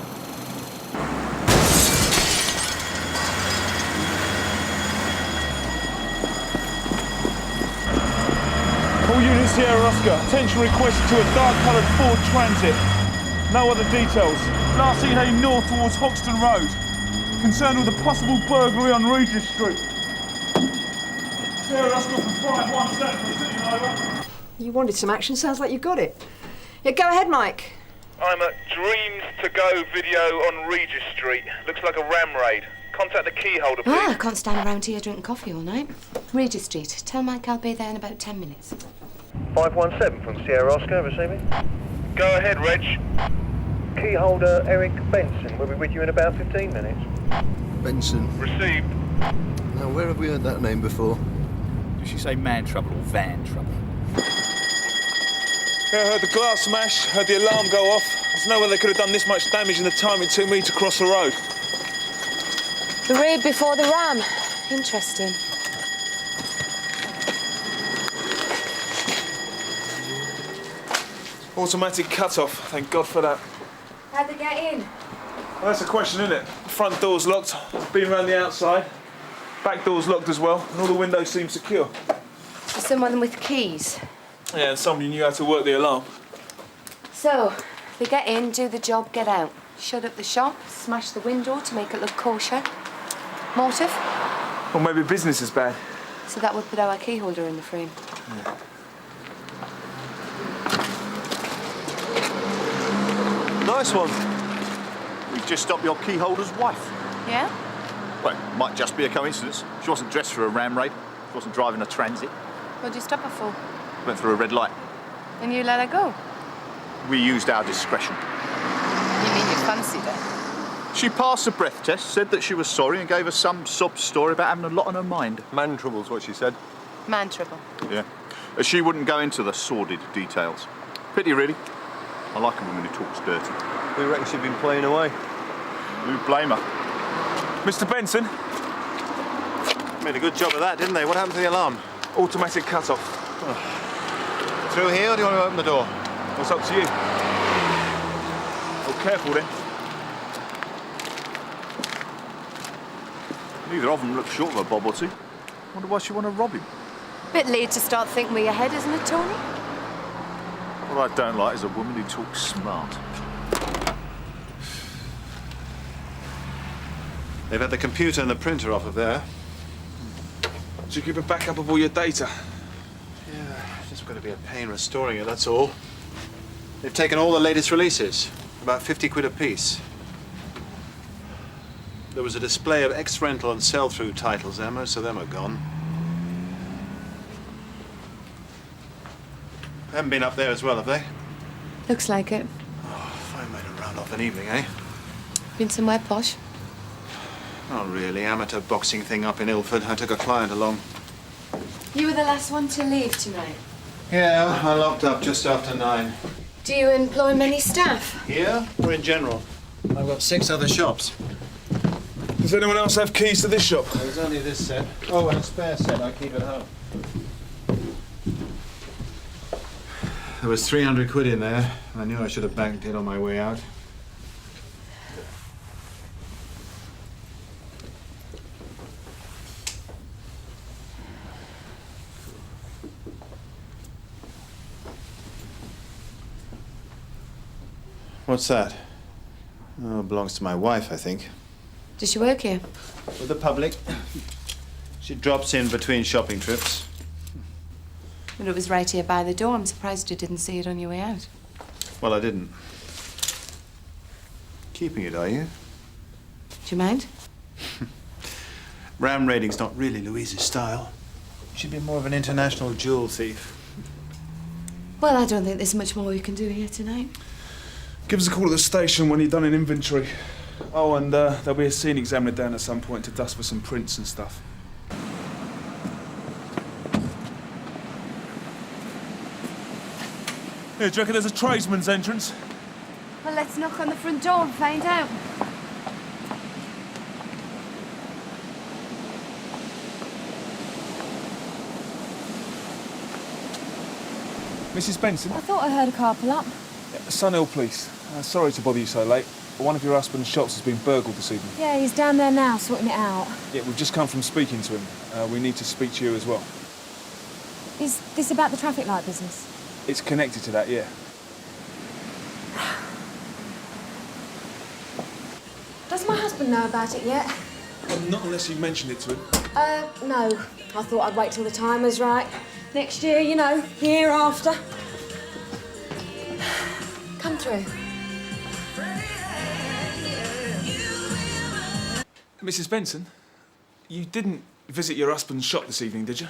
[SPEAKER 16] All units here, Oscar. Attention requested to a dark-coloured Ford Transit. No other details. Last seen heading north towards Hoxton Road. Concerned with a possible burglary on Regis Street. Here, Oscar from 517, proceeding over.
[SPEAKER 17] You wanted some action. Sounds like you've got it. Yeah, go ahead, Mike.
[SPEAKER 16] I'm at Dreams to Go video on Regis Street. Looks like a ram raid. Contact the key holder, please.
[SPEAKER 18] I can't stand around here drinking coffee all night. Regis Street. Tell Mike I'll be there in about 10 minutes.
[SPEAKER 12] 517 from Sierra Oscar receiving.
[SPEAKER 16] Go ahead, Reg.
[SPEAKER 12] Key holder Eric Benson will be with you in about 15 minutes.
[SPEAKER 13] Benson.
[SPEAKER 16] Received.
[SPEAKER 13] Now, where have we heard that name before?
[SPEAKER 14] Did she say man trouble or van trouble?
[SPEAKER 16] Yeah, I heard the glass smash, heard the alarm go off. There's no way they could have done this much damage in the time it took me to cross the road.
[SPEAKER 18] The raid before the ram. Interesting.
[SPEAKER 16] Automatic cut-off, thank God for that.
[SPEAKER 18] How'd they get in?
[SPEAKER 16] Well, that's the question, isn't it? The front door's locked, I've been around the outside. Back door's locked as well, and all the windows seem secure.
[SPEAKER 18] So someone with keys.
[SPEAKER 16] Yeah, and somebody knew how to work the alarm.
[SPEAKER 18] So, they get in, do the job, get out. Shut up the shop, smash the window to make it look kosher. Motive?
[SPEAKER 16] Or maybe business is bad.
[SPEAKER 18] So that would put our key holder in the frame.
[SPEAKER 16] Yeah.
[SPEAKER 14] Nice one. We've just stopped your key holder's wife.
[SPEAKER 18] Yeah?
[SPEAKER 14] Well, it might just be a coincidence. She wasn't dressed for a ram raid. She wasn't driving a transit.
[SPEAKER 18] What'd you stop her for?
[SPEAKER 14] Went through a red light.
[SPEAKER 18] And you let her go?
[SPEAKER 14] We used our discretion.
[SPEAKER 18] You mean you fancied her?
[SPEAKER 14] She passed the breath test, said that she was sorry, and gave us some sob story about having a lot on her mind.
[SPEAKER 13] Man trouble's what she said.
[SPEAKER 18] Man trouble.
[SPEAKER 14] Yeah. She wouldn't go into the sordid details. Pity, really. I like a woman who talks dirty.
[SPEAKER 13] We reckon she'd been playing away.
[SPEAKER 14] Who blame her?
[SPEAKER 16] Mr. Benson?
[SPEAKER 19] Made a good job of that, didn't they? What happened to the alarm?
[SPEAKER 16] Automatic cut-off.
[SPEAKER 19] Through here, or do you want to open the door?
[SPEAKER 16] What's up to you? Oh, careful then.
[SPEAKER 14] Neither of them look short of a bob or two. Wonder why she want to rob him.
[SPEAKER 18] Bit late to start thinking with your head, isn't it, Tony?
[SPEAKER 14] What I don't like is a woman who talks smart.
[SPEAKER 19] They've had the computer and the printer off of there.
[SPEAKER 16] Did you keep a backup of all your data?
[SPEAKER 19] Yeah, it's just going to be a pain restoring it, that's all. They've taken all the latest releases, about 50 quid a piece. There was a display of ex-rental and sell-through titles there. Most of them are gone. haven't been up there as well, have they?
[SPEAKER 18] Looks like it.
[SPEAKER 19] If I made a round off an evening, eh?
[SPEAKER 18] Been somewhere posh?
[SPEAKER 19] Not really. Amateur boxing thing up in Ilford. I took a client along.
[SPEAKER 18] You were the last one to leave tonight.
[SPEAKER 19] Yeah, I locked up just after 9.
[SPEAKER 18] Do you employ many staff?
[SPEAKER 19] Here or in general? I've got 6 other shops.
[SPEAKER 16] Does anyone else have keys to this shop?
[SPEAKER 19] There's only this set. Oh, and a spare set. I keep at home. There was 300 quid in there. I knew I should have banked it on my way out. What's that? Oh, it belongs to my wife, I think.
[SPEAKER 18] Does she work here?
[SPEAKER 19] With the public. She drops in between shopping trips.
[SPEAKER 18] Well, it was right here by the door. I'm surprised you didn't see it on your way out.
[SPEAKER 19] Well, I didn't. Keeping it, are you?
[SPEAKER 18] Do you mind?
[SPEAKER 19] Ram raiding's not really Louise's style. She'd be more of an international jewel thief.
[SPEAKER 18] Well, I don't think there's much more we can do here tonight.
[SPEAKER 16] Give us a call at the station when you've done an inventory. Oh, and there'll be a scene examiner down at some point to dust for some prints and stuff. Here, do you reckon there's a tradesman's entrance?
[SPEAKER 6] Well, let's knock on the front door and find out.
[SPEAKER 16] Mrs. Benson?
[SPEAKER 15] I thought I heard a car pull up.
[SPEAKER 16] Sunhill Police. Sorry to bother you so late, but one of your husband's shops has been burgled this evening.
[SPEAKER 15] Yeah, he's down there now, sorting it out.
[SPEAKER 16] Yeah, we've just come from speaking to him. We need to speak to you as well.
[SPEAKER 15] Is this about the traffic light business?
[SPEAKER 16] It's connected to that, yeah.
[SPEAKER 15] Does my husband know about it yet?
[SPEAKER 16] Well, not unless you mentioned it to him.
[SPEAKER 15] No. I thought I'd wait till the time was right. Next year, you know, year after. Come through.
[SPEAKER 16] Mrs. Benson, you didn't visit your husband's shop this evening, did you?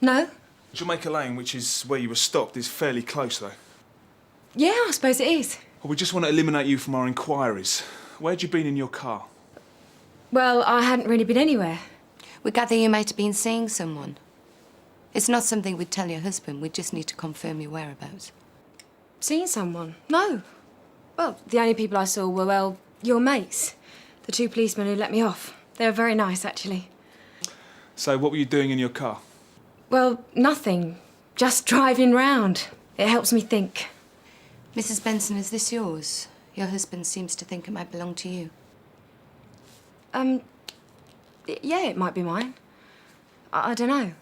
[SPEAKER 15] No.
[SPEAKER 16] Jamaica Lane, which is where you were stopped, is fairly close, though.
[SPEAKER 15] Yeah, I suppose it is.
[SPEAKER 16] Well, we just want to eliminate you from our inquiries. Where'd you been in your car?
[SPEAKER 15] Well, I hadn't really been anywhere.
[SPEAKER 18] We gather you might have been seeing someone. It's not something we'd tell your husband. We just need to confirm your whereabouts.
[SPEAKER 15] Seeing someone? No. Well, the only people I saw were, well, your mates. The 2 policemen who let me off. They were very nice, actually.
[SPEAKER 16] So what were you doing in your car?
[SPEAKER 15] Well, nothing. Just driving round. It helps me think.
[SPEAKER 18] Mrs. Benson, is this yours? Your husband seems to think it might belong to you.
[SPEAKER 15] Yeah, it might be mine. I don't know.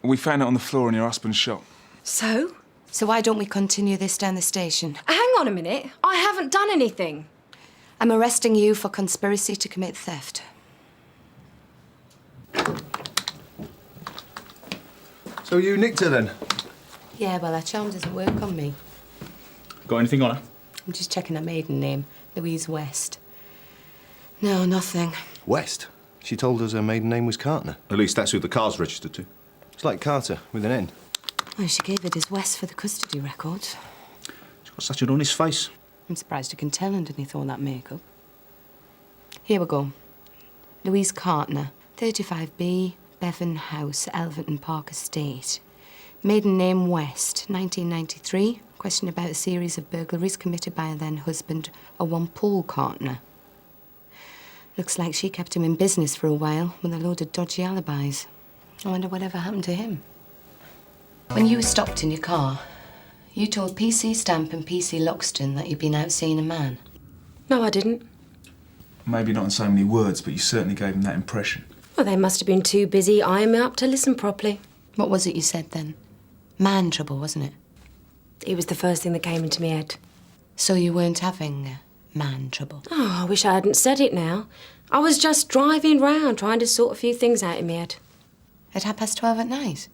[SPEAKER 16] We found it on the floor in your husband's shop.
[SPEAKER 15] So?
[SPEAKER 18] So why don't we continue this down the station?
[SPEAKER 15] Hang on a minute. I haven't done anything.
[SPEAKER 18] I'm arresting you for conspiracy to commit theft.
[SPEAKER 13] So you nicked her then?
[SPEAKER 18] Yeah, well, that charm doesn't work on me.
[SPEAKER 9] Got anything on her?
[SPEAKER 18] I'm just checking her maiden name, Louise West. No, nothing.
[SPEAKER 13] West? She told us her maiden name was Cartner.
[SPEAKER 14] At least that's who the car's registered to.
[SPEAKER 13] It's like Carter, with an N.
[SPEAKER 18] Well, she gave it as West for the custody records.
[SPEAKER 14] She's got such an honest face.
[SPEAKER 18] I'm surprised you can tell underneath all that makeup. Here we go. Louise Cartner, 35B, Bevan House, Elverton Park Estate. Maiden name West, 1993. Question about a series of burglaries committed by her then husband, a one Paul Cartner. Looks like she kept him in business for a while with a load of dodgy alibis. I wonder whatever happened to him. When you were stopped in your car, you told PC Stamp and PC Loxton that you'd been out seeing a man.
[SPEAKER 15] No, I didn't.
[SPEAKER 16] Maybe not in so many words, but you certainly gave him that impression.
[SPEAKER 15] Well, they must have been too busy eyeing me up to listen properly.
[SPEAKER 18] What was it you said then? Man trouble, wasn't it?
[SPEAKER 15] It was the first thing that came into my head.
[SPEAKER 18] So you weren't having man trouble?
[SPEAKER 15] Oh, I wish I hadn't said it now. I was just driving round trying to sort a few things out in my head.
[SPEAKER 18] At 12:30 at night?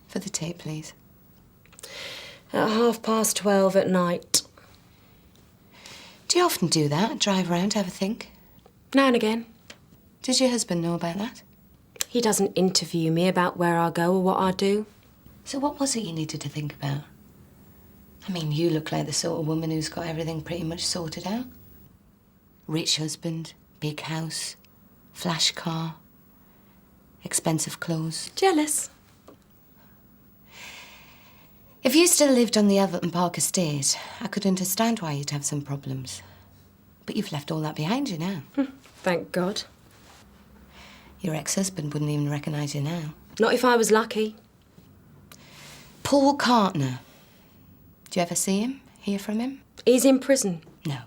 [SPEAKER 18] For the tape, please.
[SPEAKER 15] At 12:30 at night.
[SPEAKER 18] Do you often do that? Drive around, have a think?
[SPEAKER 15] Now and again.
[SPEAKER 18] Does your husband know about that?
[SPEAKER 15] He doesn't interview me about where I go or what I do.
[SPEAKER 18] So what was it you needed to think about? I mean, you look like the sort of woman who's got everything pretty much sorted out. Rich husband, big house, flash car, expensive clothes.
[SPEAKER 15] Jealous?
[SPEAKER 18] If you still lived on the Elverton Park estate, I could understand why you'd have some problems. But you've left all that behind you now.
[SPEAKER 15] Thank God.
[SPEAKER 18] Your ex-husband wouldn't even recognise you now.
[SPEAKER 15] Not if I was lucky.
[SPEAKER 18] Paul Cartner. Do you ever see him? Hear from him?
[SPEAKER 15] He's in prison.
[SPEAKER 18] No.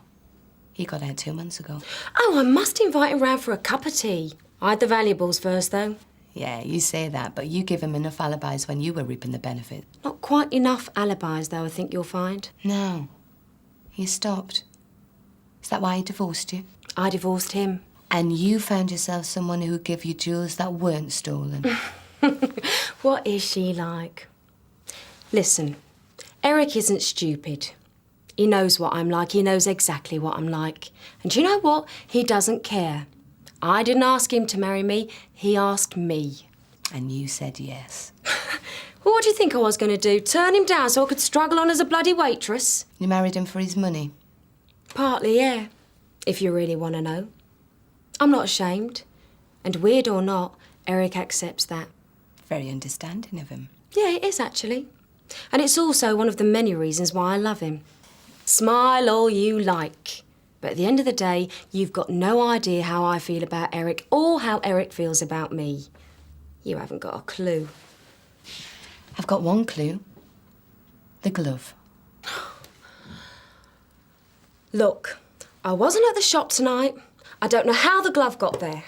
[SPEAKER 18] He got out 2 months ago.
[SPEAKER 15] Oh, I must invite him round for a cup of tea. Hide the valuables first, though.
[SPEAKER 18] Yeah, you say that, but you give him enough alibis when you were reaping the benefit.
[SPEAKER 15] Not quite enough alibis, though, I think you'll find.
[SPEAKER 18] No. He stopped. Is that why he divorced you?
[SPEAKER 15] I divorced him.
[SPEAKER 18] And you found yourself someone who would give you jewels that weren't stolen.
[SPEAKER 15] What is she like? Listen, Eric isn't stupid. He knows what I'm like. He knows exactly what I'm like. And you know what? He doesn't care. I didn't ask him to marry me. He asked me.
[SPEAKER 18] And you said yes.
[SPEAKER 15] Well, what do you think I was going to do? Turn him down so I could struggle on as a bloody waitress?
[SPEAKER 18] You married him for his money?
[SPEAKER 15] Partly, yeah. If you really want to know. I'm not ashamed. And weird or not, Eric accepts that.
[SPEAKER 18] Very understanding of him.
[SPEAKER 15] Yeah, it is, actually. And it's also one of the many reasons why I love him. Smile all you like. But at the end of the day, you've got no idea how I feel about Eric or how Eric feels about me. You haven't got a clue.
[SPEAKER 18] I've got one clue. The glove.
[SPEAKER 15] Look, I wasn't at the shop tonight. I don't know how the glove got there.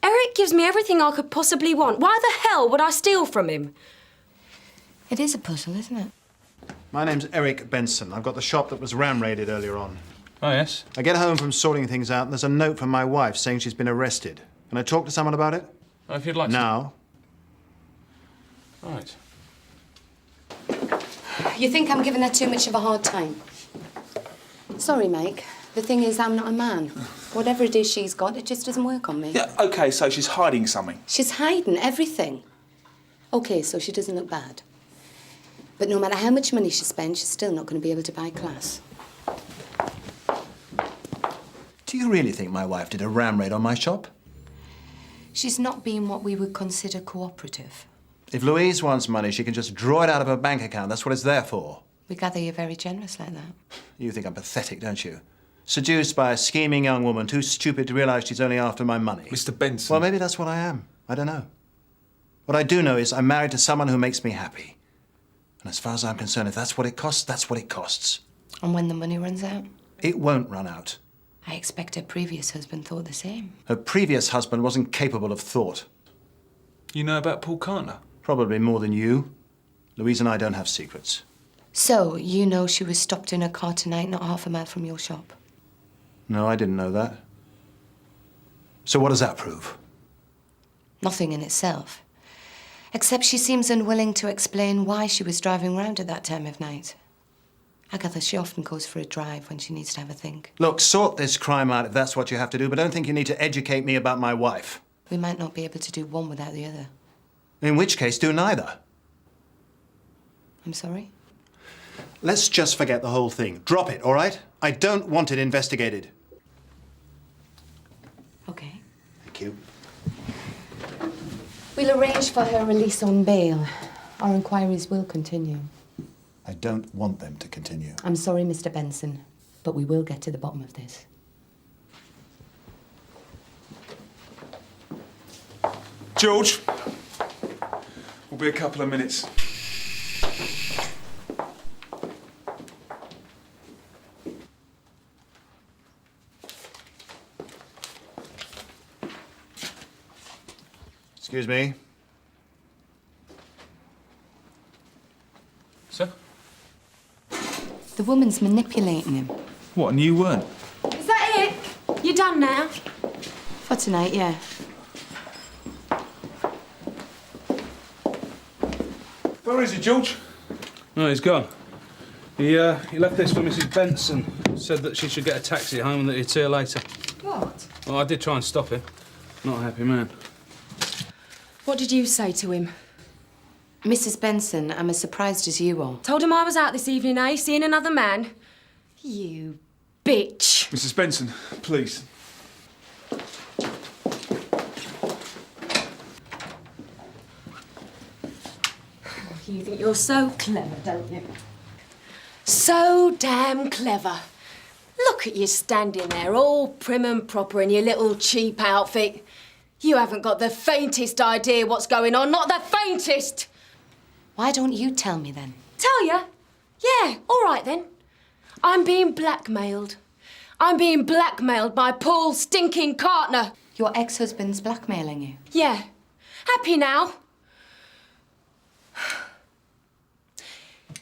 [SPEAKER 15] Eric gives me everything I could possibly want. Why the hell would I steal from him?
[SPEAKER 18] It is a puzzle, isn't it?
[SPEAKER 19] My name's Eric Benson. I've got the shop that was ram-raided earlier on.
[SPEAKER 9] Oh, yes?
[SPEAKER 19] I get home from sorting things out and there's a note from my wife saying she's been arrested. Can I talk to someone about it?
[SPEAKER 9] Oh, if you'd like
[SPEAKER 19] now.
[SPEAKER 9] Right.
[SPEAKER 18] You think I'm giving her too much of a hard time? Sorry, Meg. The thing is, I'm not a man. Whatever it is she's got, it just doesn't work on me.
[SPEAKER 16] Yeah, OK, so she's hiding something.
[SPEAKER 18] She's hiding everything. OK, so she doesn't look bad. But no matter how much money she spends, she's still not going to be able to buy class.
[SPEAKER 19] Do you really think my wife did a ram raid on my shop?
[SPEAKER 18] She's not being what we would consider cooperative.
[SPEAKER 19] If Louise wants money, she can just draw it out of her bank account. That's what it's there for.
[SPEAKER 18] We gather you're very generous like that.
[SPEAKER 19] You think I'm pathetic, don't you? Seduced by a scheming young woman too stupid to realise she's only after my money.
[SPEAKER 9] Mr. Benson.
[SPEAKER 19] Well, maybe that's what I am. I don't know. What I do know is I'm married to someone who makes me happy. And as far as I'm concerned, if that's what it costs, that's what it costs.
[SPEAKER 18] And when the money runs out?
[SPEAKER 19] It won't run out.
[SPEAKER 18] I expect her previous husband thought the same.
[SPEAKER 19] Her previous husband wasn't capable of thought.
[SPEAKER 9] You know about Paul Cartner?
[SPEAKER 19] Probably more than you. Louise and I don't have secrets.
[SPEAKER 18] So, you know she was stopped in her car tonight, not half a mile from your shop?
[SPEAKER 19] No, I didn't know that. So what does that prove?
[SPEAKER 18] Nothing in itself. Except she seems unwilling to explain why she was driving round at that time of night. I gather she often goes for a drive when she needs to have a think.
[SPEAKER 19] Look, sort this crime out if that's what you have to do, but don't think you need to educate me about my wife.
[SPEAKER 18] We might not be able to do one without the other.
[SPEAKER 19] In which case, do neither.
[SPEAKER 18] I'm sorry?
[SPEAKER 19] Let's just forget the whole thing. Drop it, all right? I don't want it investigated.
[SPEAKER 18] Okay.
[SPEAKER 19] Thank you.
[SPEAKER 18] We'll arrange for her release on bail. Our inquiries will continue.
[SPEAKER 19] I don't want them to continue.
[SPEAKER 18] I'm sorry, Mr. Benson, but we will get to the bottom of this.
[SPEAKER 16] George, we'll be a couple of minutes.
[SPEAKER 19] Excuse me.
[SPEAKER 9] Sir?
[SPEAKER 18] The woman's manipulating him.
[SPEAKER 16] What, and you weren't?
[SPEAKER 15] Is that it? You done now?
[SPEAKER 18] For tonight, yeah.
[SPEAKER 16] Where is he, George?
[SPEAKER 1] No, he's gone. He left this for Mrs. Benson. Said that she should get a taxi home and that he'd see her later.
[SPEAKER 15] What?
[SPEAKER 1] Well, I did try and stop him. Not a happy man.
[SPEAKER 15] What did you say to him?
[SPEAKER 18] Mrs. Benson, I'm as surprised as you are.
[SPEAKER 15] Told him I was out this evening, eh? Seeing another man. You bitch.
[SPEAKER 9] Mrs. Benson, please.
[SPEAKER 15] You think you're so clever, don't you? So damn clever. Look at you standing there, all prim and proper in your little cheap outfit. You haven't got the faintest idea what's going on, not the faintest!
[SPEAKER 18] Why don't you tell me then?
[SPEAKER 15] Tell ya? Yeah, all right then. I'm being blackmailed. I'm being blackmailed by Paul stinking Cartner.
[SPEAKER 18] Your ex-husband's blackmailing you?
[SPEAKER 15] Yeah. Happy now?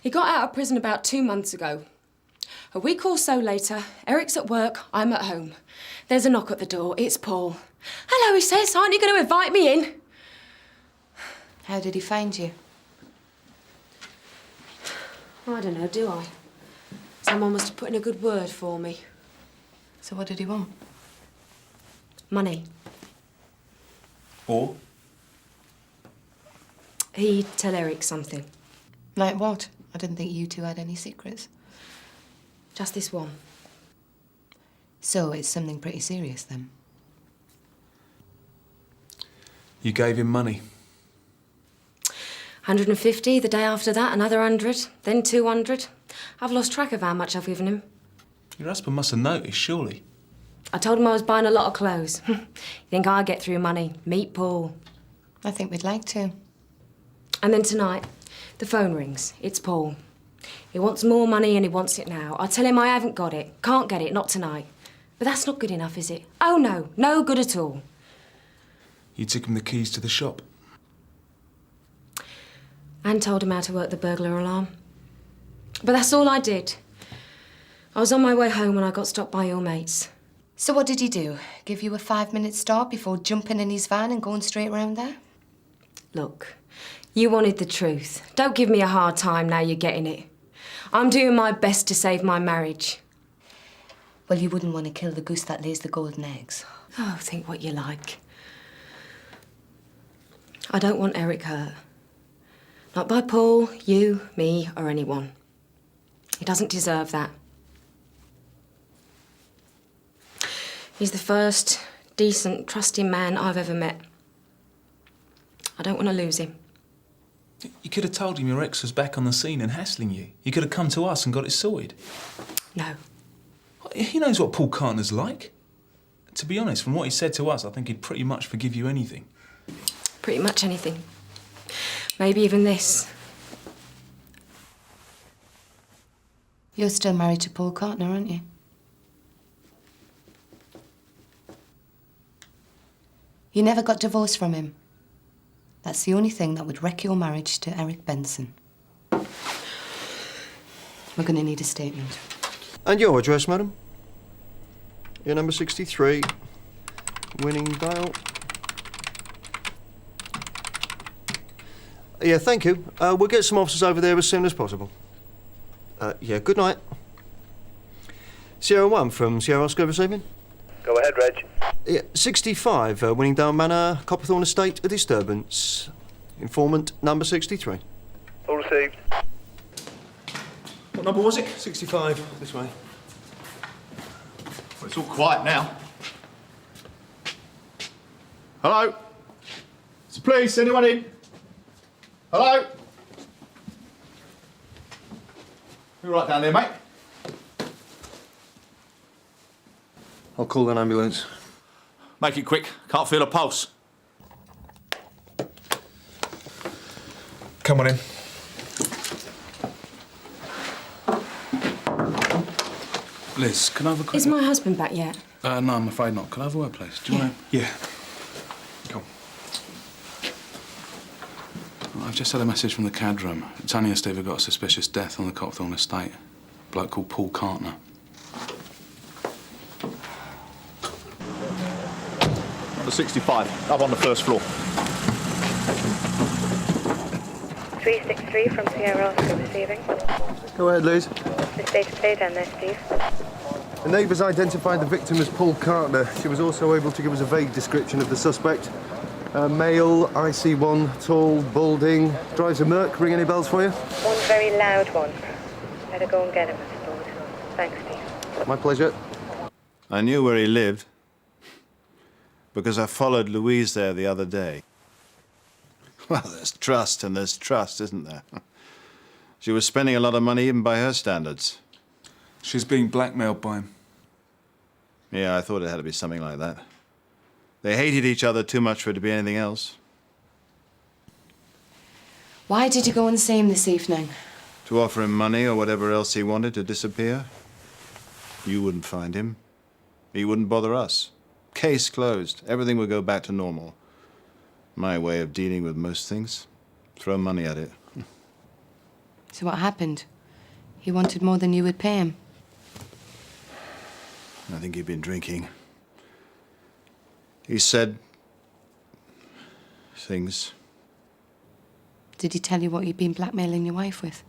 [SPEAKER 15] He got out of prison about 2 months ago. A week or so later, Eric's at work, I'm at home. There's a knock at the door, it's Paul. Hello, he says, aren't you going to invite me in?
[SPEAKER 18] How did he find you?
[SPEAKER 15] I don't know, do I? Someone must have put in a good word for me.
[SPEAKER 18] So what did he want?
[SPEAKER 15] Money.
[SPEAKER 9] Or?
[SPEAKER 15] He'd tell Eric something.
[SPEAKER 18] Like what? I didn't think you two had any secrets.
[SPEAKER 15] Just this one.
[SPEAKER 18] So it's something pretty serious then?
[SPEAKER 9] You gave him money.
[SPEAKER 15] 150, the day after that, another 100, then 200. I've lost track of how much I've given him.
[SPEAKER 9] Your husband must have noticed, surely.
[SPEAKER 15] I told him I was buying a lot of clothes. You think I'd get through money? Meet Paul.
[SPEAKER 18] I think we'd like to.
[SPEAKER 15] And then tonight, the phone rings. It's Paul. He wants more money and he wants it now. I tell him I haven't got it. Can't get it, not tonight. But that's not good enough, is it? Oh, no. No good at all.
[SPEAKER 9] You took him the keys to the shop.
[SPEAKER 15] And told him how to work the burglar alarm. But that's all I did. I was on my way home when I got stopped by your mates.
[SPEAKER 18] So what did he do? Give you a 5-minute stop before jumping in his van and going straight round there?
[SPEAKER 15] Look, you wanted the truth. Don't give me a hard time now you're getting it. I'm doing my best to save my marriage.
[SPEAKER 18] Well, you wouldn't want to kill the goose that lays the golden eggs.
[SPEAKER 15] Oh, think what you like. I don't want Eric hurt. Not by Paul, you, me, or anyone. He doesn't deserve that. He's the first decent, trusting man I've ever met. I don't want to lose him.
[SPEAKER 9] You could have told him your ex was back on the scene and hassling you. You could have come to us and got it sorted.
[SPEAKER 15] No.
[SPEAKER 9] He knows what Paul Cartner's like. To be honest, from what he said to us, I think he'd pretty much forgive you anything.
[SPEAKER 15] Pretty much anything. Maybe even this.
[SPEAKER 18] You're still married to Paul Cartner, aren't you? You never got divorced from him. That's the only thing that would wreck your marriage to Eric Benson. We're going to need a statement.
[SPEAKER 13] And your address, madam? Your number 63, Winningdale. Yeah, thank you. We'll get some officers over there as soon as possible. Yeah, good night. Sierra 1 from Sierra Oscar this evening.
[SPEAKER 12] Go ahead, Reg.
[SPEAKER 13] Yeah, 65, Winningdale Manor, Copperthorne Estate, a disturbance. Informant number 63.
[SPEAKER 12] All received.
[SPEAKER 14] What number was it?
[SPEAKER 13] 65, this way.
[SPEAKER 14] Well, it's all quiet now. Hello? It's the police, anyone in? Hello? You right down there, mate?
[SPEAKER 13] I'll call an ambulance.
[SPEAKER 14] Make it quick. Can't feel a pulse.
[SPEAKER 9] Come on in. Liz, can I have a quick...
[SPEAKER 15] Is my husband back yet?
[SPEAKER 1] No, I'm afraid not. Can I have a word, please? Do you want to...
[SPEAKER 9] Yeah. Come.
[SPEAKER 1] I've just had a message from the CAD room. Tanya and Steve have got a suspicious death on the Copperthorne estate. A bloke called Paul Cartner.
[SPEAKER 14] Number 65, up on the first floor.
[SPEAKER 20] 363 from Sierra Oscar receiving.
[SPEAKER 13] Go ahead, Liz.
[SPEAKER 20] The state of play down there, Steve.
[SPEAKER 13] The neighbours identified the victim as Paul Cartner. She was also able to give us a vague description of the suspect. Male, IC1, tall, balding, drives a Merc. Ring any bells for you?
[SPEAKER 20] One very loud one. Better go and get him, Mr. Boulter. Thanks, Steve.
[SPEAKER 13] My pleasure.
[SPEAKER 19] I knew where he lived because I followed Louise there the other day. Well, there's trust and there's trust, isn't there? She was spending a lot of money even by her standards.
[SPEAKER 2] She's being blackmailed by him.
[SPEAKER 19] Yeah, I thought it had to be something like that. They hated each other too much for it to be anything else.
[SPEAKER 18] Why did you go and see him this evening?
[SPEAKER 19] To offer him money or whatever else he wanted to disappear. You wouldn't find him. He wouldn't bother us. Case closed. Everything would go back to normal. My way of dealing with most things. Throw money at it.
[SPEAKER 18] So what happened? He wanted more than you would pay him.
[SPEAKER 19] I think he'd been drinking. He said things.
[SPEAKER 18] Did he tell you what you'd been blackmailing your wife with?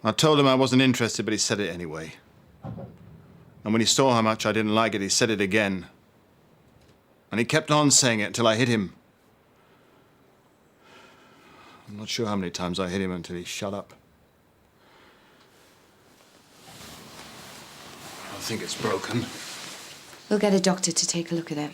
[SPEAKER 19] I told him I wasn't interested, but he said it anyway. And when he saw how much I didn't like it, he said it again. And he kept on saying it until I hit him. I'm not sure how many times I hit him until he shut up. I think it's broken.
[SPEAKER 18] We'll get a doctor to take a look at it.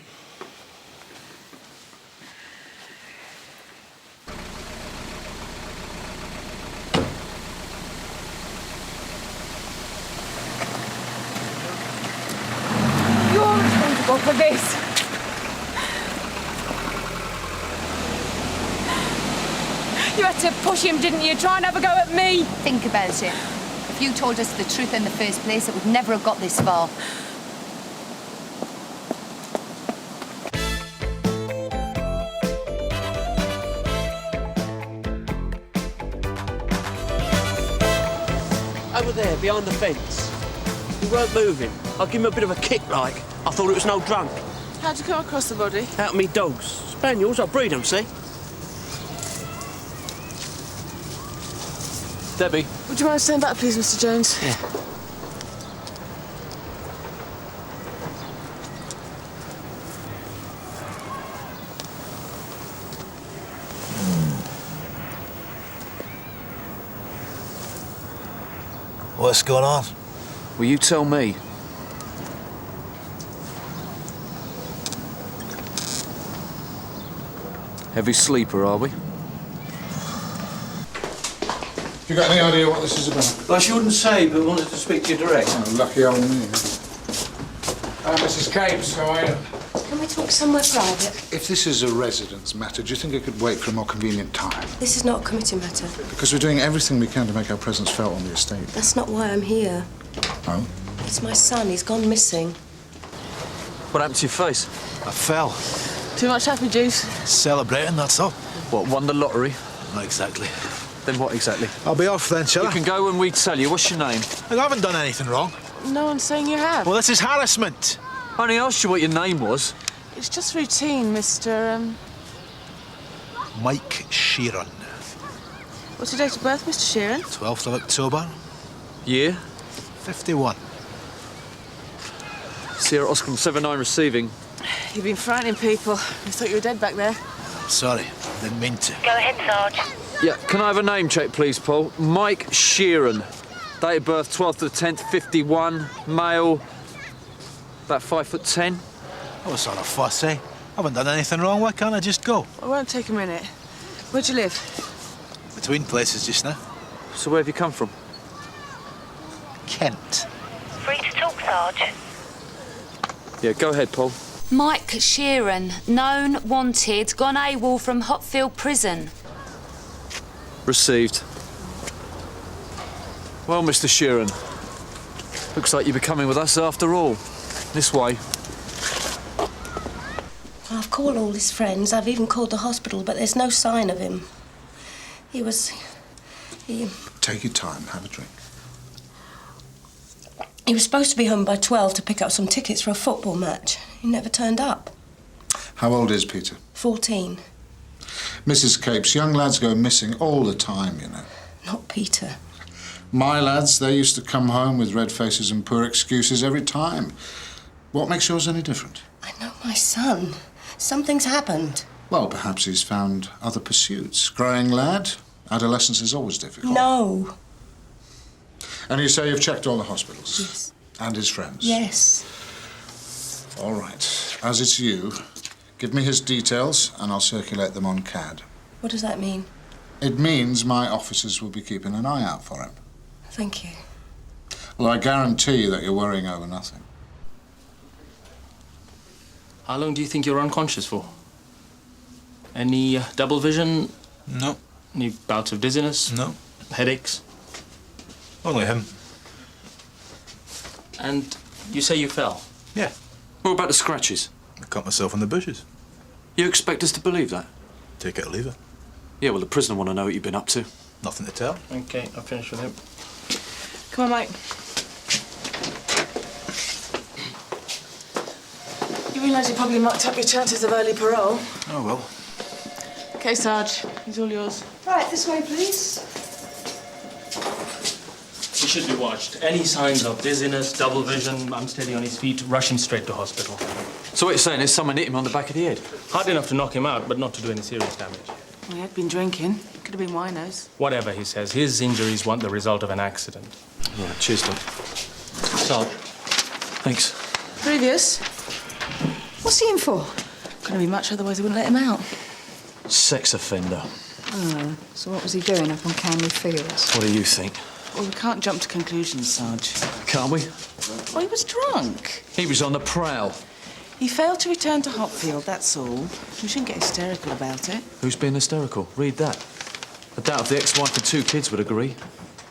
[SPEAKER 8] You're responsible for this. You had to push him, didn't you? Try and have a go at me.
[SPEAKER 21] Think about it. If you told us the truth in the first place, it would never have got this far.
[SPEAKER 22] Over there, behind the fence. He weren't moving. I give him a bit of a kick, like. I thought it was no drunk.
[SPEAKER 8] How'd you come across the body?
[SPEAKER 22] Out of me dogs. Spaniels, I breed them, see? Debbie.
[SPEAKER 8] Would you mind staying back, please, Mr. Jones?
[SPEAKER 22] Yeah.
[SPEAKER 23] What's going on?
[SPEAKER 22] Will you tell me? Heavy sleeper, are we?
[SPEAKER 24] You got any idea what this is about?
[SPEAKER 23] Well, she wouldn't say, but wanted to speak to you direct.
[SPEAKER 24] Oh, lucky old me. Mrs. Capes, how are you?
[SPEAKER 15] Can we talk somewhere private?
[SPEAKER 24] If this is a residence matter, do you think it could wait for a more convenient time?
[SPEAKER 15] This is not a committee matter.
[SPEAKER 24] Because we're doing everything we can to make our presence felt on the estate.
[SPEAKER 15] That's not why I'm here.
[SPEAKER 24] Oh?
[SPEAKER 15] It's my son. He's gone missing.
[SPEAKER 22] What happened to your face?
[SPEAKER 23] I fell.
[SPEAKER 8] Too much happy juice?
[SPEAKER 23] Celebrating, that's all.
[SPEAKER 22] What, won the lottery?
[SPEAKER 23] Not exactly.
[SPEAKER 22] Then what exactly?
[SPEAKER 23] I'll be off then, shall I?
[SPEAKER 22] You can go when we tell you. What's your name?
[SPEAKER 23] I haven't done anything wrong.
[SPEAKER 8] No one's saying you have.
[SPEAKER 23] Well, this is harassment.
[SPEAKER 22] I only asked you what your name was.
[SPEAKER 8] It's just routine, Mr.
[SPEAKER 23] Mike Sheeran.
[SPEAKER 8] What's your date of birth, Mr. Sheeran?
[SPEAKER 23] 12th of October.
[SPEAKER 22] Year?
[SPEAKER 23] 51.
[SPEAKER 22] Sierra Oscar 79 receiving.
[SPEAKER 8] You've been frightening people. We thought you were dead back there.
[SPEAKER 23] Sorry, didn't mean to.
[SPEAKER 20] Go ahead, Sarge.
[SPEAKER 22] Yeah, can I have a name check, please, Paul? Mike Sheeran. Date of birth 12th of the 10th, 51. Male. About 5'10".
[SPEAKER 23] Oh, it's not a fuss, eh? I haven't done anything wrong. Why can't I just go?
[SPEAKER 8] It won't take a minute. Where'd you live?
[SPEAKER 23] Between places just now.
[SPEAKER 22] So where have you come from?
[SPEAKER 23] Kent.
[SPEAKER 20] Free to talk, Sarge.
[SPEAKER 22] Yeah, go ahead, Paul.
[SPEAKER 25] Mike Sheeran, known, wanted, gone AWOL from Hopfield Prison.
[SPEAKER 22] Received. Well, Mr. Sheeran, looks like you'll be coming with us after all. This way.
[SPEAKER 15] I've called all his friends. I've even called the hospital, but there's no sign of him. He...
[SPEAKER 24] Take your time, have a drink.
[SPEAKER 15] He was supposed to be home by 12 to pick up some tickets for a football match. He never turned up.
[SPEAKER 24] How old is Peter?
[SPEAKER 15] 14.
[SPEAKER 24] Mrs. Capes, young lads go missing all the time, you know.
[SPEAKER 15] Not Peter.
[SPEAKER 24] My lads, they used to come home with red faces and poor excuses every time. What makes yours any different?
[SPEAKER 15] I know my son. Something's happened.
[SPEAKER 24] Well, perhaps he's found other pursuits. Growing lad, adolescence is always difficult.
[SPEAKER 17] No.
[SPEAKER 24] And you say you've checked all the hospitals?
[SPEAKER 17] Yes.
[SPEAKER 24] And his friends?
[SPEAKER 17] Yes.
[SPEAKER 24] All right. As it's you, give me his details and I'll circulate them on CAD.
[SPEAKER 17] What does that mean?
[SPEAKER 24] It means my officers will be keeping an eye out for him.
[SPEAKER 17] Thank you.
[SPEAKER 24] Well, I guarantee you that you're worrying over nothing.
[SPEAKER 3] How long do you think you're unconscious for? Any double vision?
[SPEAKER 9] No.
[SPEAKER 3] Any bouts of dizziness?
[SPEAKER 9] No.
[SPEAKER 3] Headaches?
[SPEAKER 9] Only him.
[SPEAKER 3] And you say you fell?
[SPEAKER 9] Yeah.
[SPEAKER 22] What about the scratches?
[SPEAKER 9] I cut myself in the bushes.
[SPEAKER 22] You expect us to believe that?
[SPEAKER 9] Take it or leave it.
[SPEAKER 22] Yeah, well, the prisoner want to know what you've been up to.
[SPEAKER 9] Nothing to tell.
[SPEAKER 3] Okay, I'll finish with him.
[SPEAKER 17] Come on, mate. You realise you probably mucked up your chances of early parole?
[SPEAKER 9] Oh, well.
[SPEAKER 17] OK, Sarge. He's all yours. Right, this way, please.
[SPEAKER 3] He should be watched. Any signs of dizziness, double vision, unsteady on his feet, rush him straight to hospital.
[SPEAKER 22] So what you're saying is someone hit him on the back of the head?
[SPEAKER 3] Hard enough to knock him out, but not to do any serious damage.
[SPEAKER 17] Well, he had been drinking. Could have been winos.
[SPEAKER 3] Whatever he says, his injuries weren't the result of an accident.
[SPEAKER 22] Right, cheers, Lloyd.
[SPEAKER 3] Sarge.
[SPEAKER 22] Thanks.
[SPEAKER 17] Previous? What's he in for? Couldn't be much, otherwise they wouldn't let him out.
[SPEAKER 22] Sex offender.
[SPEAKER 17] Oh, so what was he doing up on Canley Fields?
[SPEAKER 22] What do you think?
[SPEAKER 17] Well, we can't jump to conclusions, Sarge.
[SPEAKER 22] Can't we?
[SPEAKER 17] Well, he was drunk.
[SPEAKER 22] He was on the prowl.
[SPEAKER 17] He failed to return to Hopfield, that's all. We shouldn't get hysterical about it.
[SPEAKER 22] Who's being hysterical? Read that. I doubt if the ex-wife and 2 kids would agree.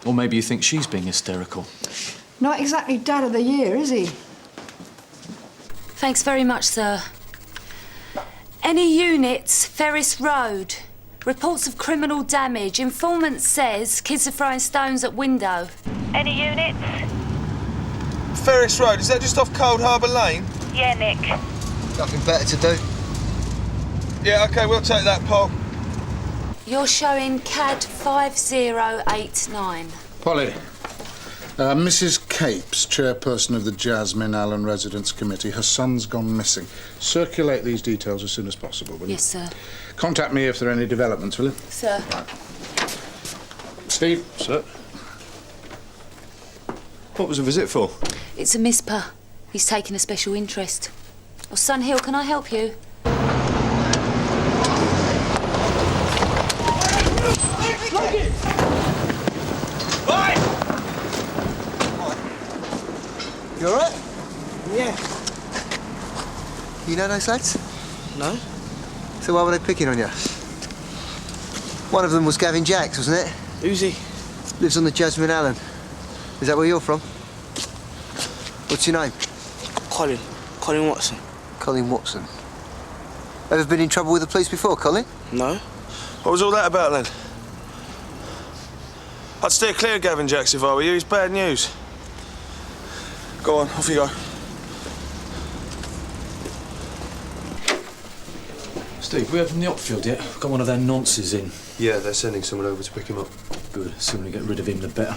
[SPEAKER 22] Or maybe you think she's being hysterical.
[SPEAKER 17] Not exactly Dad of the Year, is he?
[SPEAKER 25] Thanks very much, sir. Any units, Ferris Road. Reports of criminal damage. Informant says kids are throwing stones at window. Any units?
[SPEAKER 16] Ferris Road, is that just off Cold Harbour Lane?
[SPEAKER 25] Yeah, Nick.
[SPEAKER 13] Nothing better to do.
[SPEAKER 16] Yeah, OK, we'll take that, Paul.
[SPEAKER 25] You're showing CAD 5089.
[SPEAKER 24] Polly. Mrs. Capes, chairperson of the Jasmine Allen Residence Committee. Her son's gone missing. Circulate these details as soon as possible, will you?
[SPEAKER 25] Yes, sir.
[SPEAKER 24] Contact me if there are any developments, will you?
[SPEAKER 25] Sir.
[SPEAKER 24] Steve.
[SPEAKER 9] Sir. What was the visit for?
[SPEAKER 25] It's a misper. He's taken a special interest. Oh, Sun Hill, can I help you?
[SPEAKER 13] You all right?
[SPEAKER 17] Yeah.
[SPEAKER 13] You know those lads?
[SPEAKER 17] No.
[SPEAKER 13] So why were they picking on you? One of them was Gavin Jacks, wasn't it?
[SPEAKER 17] Who's he?
[SPEAKER 13] Lives on the Jasmine Allen. Is that where you're from? What's your name?
[SPEAKER 17] Colin. Colin Watson.
[SPEAKER 13] Colin Watson. Ever been in trouble with the police before, Colin?
[SPEAKER 17] No.
[SPEAKER 16] What was all that about, then? I'd steer clear of Gavin Jacks if I were you. He's bad news. Go on, off you go.
[SPEAKER 22] Steve, we have from the Hopfield yet? Got one of their nonces in.
[SPEAKER 5] Yeah, they're sending someone over to pick him up.
[SPEAKER 22] Good. The sooner we get rid of him, the better.